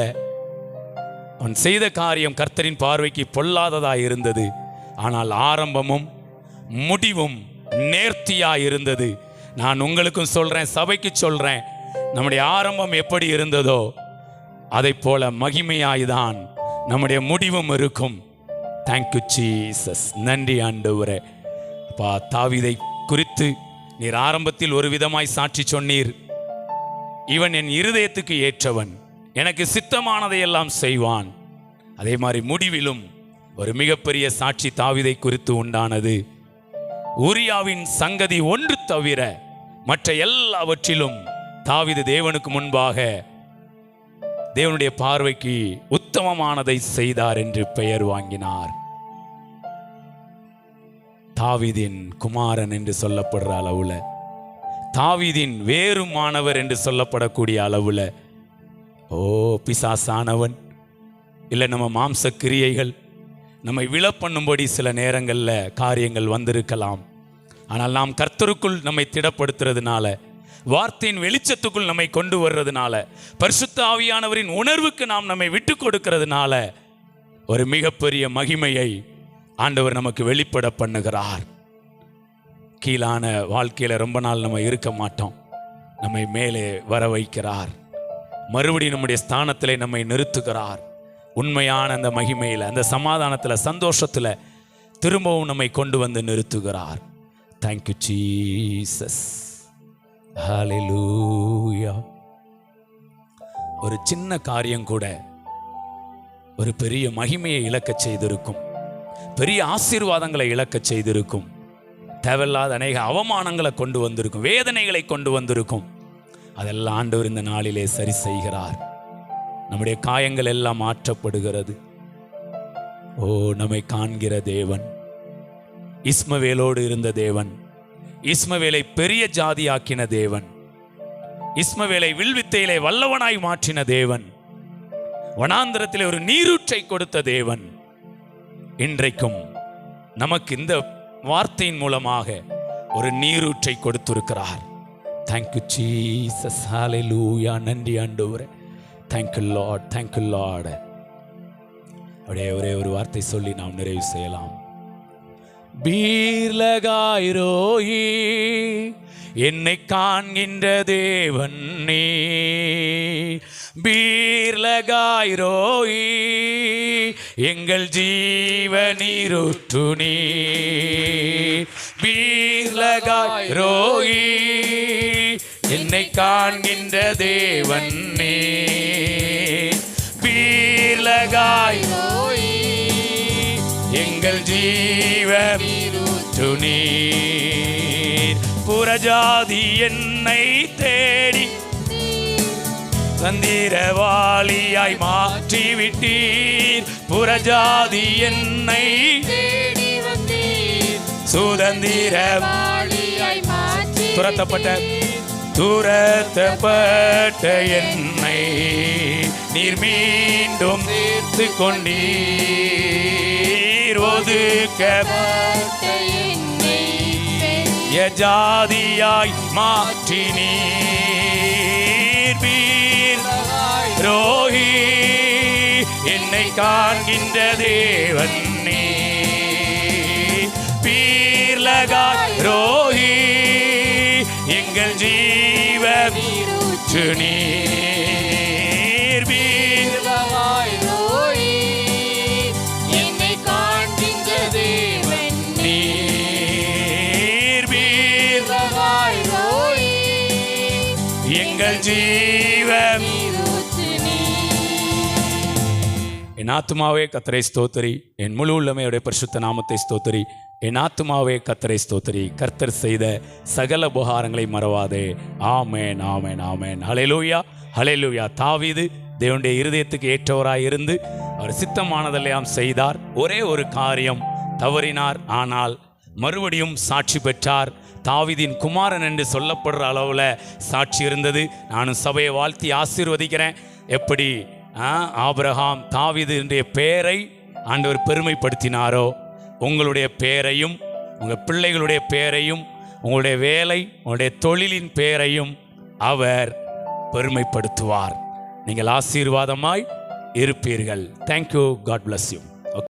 அவன் செய்த காரியம் கர்த்தரின் பார்வைக்கு பொல்லாததாய் இருந்தது. ஆனால் ஆரம்பமும் முடிவும் நேர்த்தியாய் இருந்தது. நான் உங்களுக்கும் சொல்றேன், சபைக்கு சொல்றேன், நம்முடைய ஆரம்பம் எப்படி இருந்ததோ அதை போல மகிமையாய்தான் நம்முடைய முடிவும் இருக்கும். Thank you Jesus. நன்றி ஆண்டவரே. அப்பா, தாவீதை குறித்து நீர் ஆரம்பத்தில் ஒரு விதமாய் சாட்சி சொன்னீர். இவன் என் இருதயத்துக்கு ஏற்றவன், எனக்கு சித்தமானதையெல்லாம் செய்வான். அதே மாதிரி முடிவிலும் ஒரு மிகப்பெரிய சாட்சி தாவீதை குறித்து உண்டானது. ஊரியாவின் சங்கதி ஒன்று தவிர மற்ற எல்லாவற்றிலும் தாவீது தேவனுக்கு முன்பாக தேவனுடைய பார்வைக்கு உத்தமமானதை செய்தார் என்று பெயர் வாங்கினார். தாவீதின் குமாரன் என்று சொல்லப்படுற அளவுல, தாவீதின் வேறு மாணவர் என்று சொல்லப்படக்கூடிய அளவுல, பிசாசானவன் இல்லை நம்ம மாம்ச கிரியைகள் நம்மை விழப்பண்ணும்படி சில நேரங்களில் காரியங்கள் வந்திருக்கலாம். ஆனால் நாம் கர்த்தருக்குள் நம்மை திடப்படுத்துறதுனால, வார்த்தையின் வெளிச்சத்துக்குள் நம்மை கொண்டு வர்றதுனால, பரிசுத்த ஆவியானவரின் உணர்வுக்கு நாம் நம்மை விட்டு கொடுக்கிறதுனால ஒரு மிகப்பெரிய மகிமையை ஆண்டவர் நமக்கு வெளிப்பட பண்ணுகிறார். கீழான வாழ்க்கையில் ரொம்ப நாள் நம்ம இருக்க மாட்டோம். நம்மை மேலே வர வைக்கிறார். மறுபடியும் நம்முடைய ஸ்தானத்திலே நம்மை நிறுத்துகிறார். உண்மையான அந்த மகிமையில், அந்த சமாதானத்தில், சந்தோஷத்தில் திரும்பவும் நம்மை கொண்டு வந்து நிறுத்துகிறார். Thank you Jesus. ஹல்லேலூயா. ஒரு சின்ன காரியம் கூட ஒரு பெரிய மகிமையை இழக்கச் செய்திருக்கும், பெரிய ஆசீர்வாதங்களை இழக்கச் செய்திருக்கும், தேவையில்லாத அநேக அவமானங்களை கொண்டு வந்திருக்கும், வேதனைகளை கொண்டு வந்திருக்கும். அதெல்லாம் ஆண்டவர் இந்த நாளிலே சரி செய்கிறார். நம்முடைய காயங்கள் எல்லாம் மாற்றப்படுகிறது. ஓ, நம்மை காண்கிற தேவன், இஸ்மவேலோடு இருந்த தேவன், இஸ்மவேலை பெரிய ஜாதியாக்கின தேவன், இஸ்மவேலை வில்வித்தையிலே வல்லவனாய் மாற்றின தேவன், வனாந்திரத்திலே ஒரு நீரூற்றை கொடுத்த தேவன், இன்றைக்கும் நமக்கு இந்த வார்த்தையின் மூலமாக ஒரு நீரூற்றை கொடுத்திருக்கிறார். Thank you Jesus. ஹல்லேலூயா. நன்றி ஆண்டவரே. Thank you Lord, thank you Lord. அப்படியே ஒரே ஒரு வார்த்தை சொல்லி நாம் நிறைவு செய்யலாம். பீர்லகாயிரோயி, என்னை காண்கின்ற தேவன் நீ. பீர்லகாயிரோயி, எங்கள் ஜீவநீரூற்று நீ. பீர்லகாயிரோயி, என்னை காண்கின்ற தேவன் நீ. பீர்லகாயிரோயி, எங்கள் ஜீவநீரூற்று நீர். புறஜாதி என்னை தேடி தந்திரவாளியாய் மாற்றிவிட்டீர். புறஜாதி என்னை தேடி வந்தீர், சுதந்திரவாளியாய் மாற்றி துரத்தப்பட்ட என்னை நீர் மீண்டும் சேர்த்து கொண்டீர். ஒதுக்கப்பட்ட என்னை ஜாதியாய் மாற்றினீர். பீர்லகாயிரோயி, என்னை காண்கின்ற தேவன் நீ. பீர்லகாயிரோயி, எங்கள் ஜீவநீரூற்று நீர். பீர்லகாயிரோயி, என்னை காண்கின்ற தேவன் நீர். பீர்லகாயிரோயி, எங்கள் நீரூற்று நீர். என் ஆத்துமாவே கர்த்தரை ஸ்தோத்திரி, என் முழு உள்ளமையுடைய பரிசுத்த நாமத்தை ஸ்தோத்திரி. என் ஆத்துமாவே கர்த்தரை ஸ்தோத்திரி, கர்த்தர் செய்த சகல உபகாரங்களை மறவாதே. ஆமேன், ஆமேன், ஆமேன். ஹல்லேலூயா, ஹல்லேலூயா. தாவீது தேவனுடைய இருதயத்துக்கு ஏற்றவராய் இருந்து அவர் சித்தமானதெல்லாம் செய்தார். ஒரே ஒரு காரியம் தவறினார், ஆனால் மறுபடியும் சாட்சி பெற்றார். தாவீதின் குமாரன் என்று சொல்லப்படுற அளவில் சாட்சி இருந்தது. நானும் சபையை வாழ்த்தி ஆசீர்வதிக்கிறேன். எப்படி ஆபிரகாம் தாவீது என்ற பெயரை ஆண்டவர் பெருமைப்படுத்தினாரோ, உங்களுடைய பெயரையும், உங்கள் பிள்ளைகளுடைய பெயரையும், உங்களுடைய வேலை, உங்களுடைய தொழிலின் பெயரையும் அவர் பெருமைப்படுத்துவார். நீங்கள் ஆசீர்வாதமாய் இருப்பீர்கள். தேங்க்யூ. God bless you.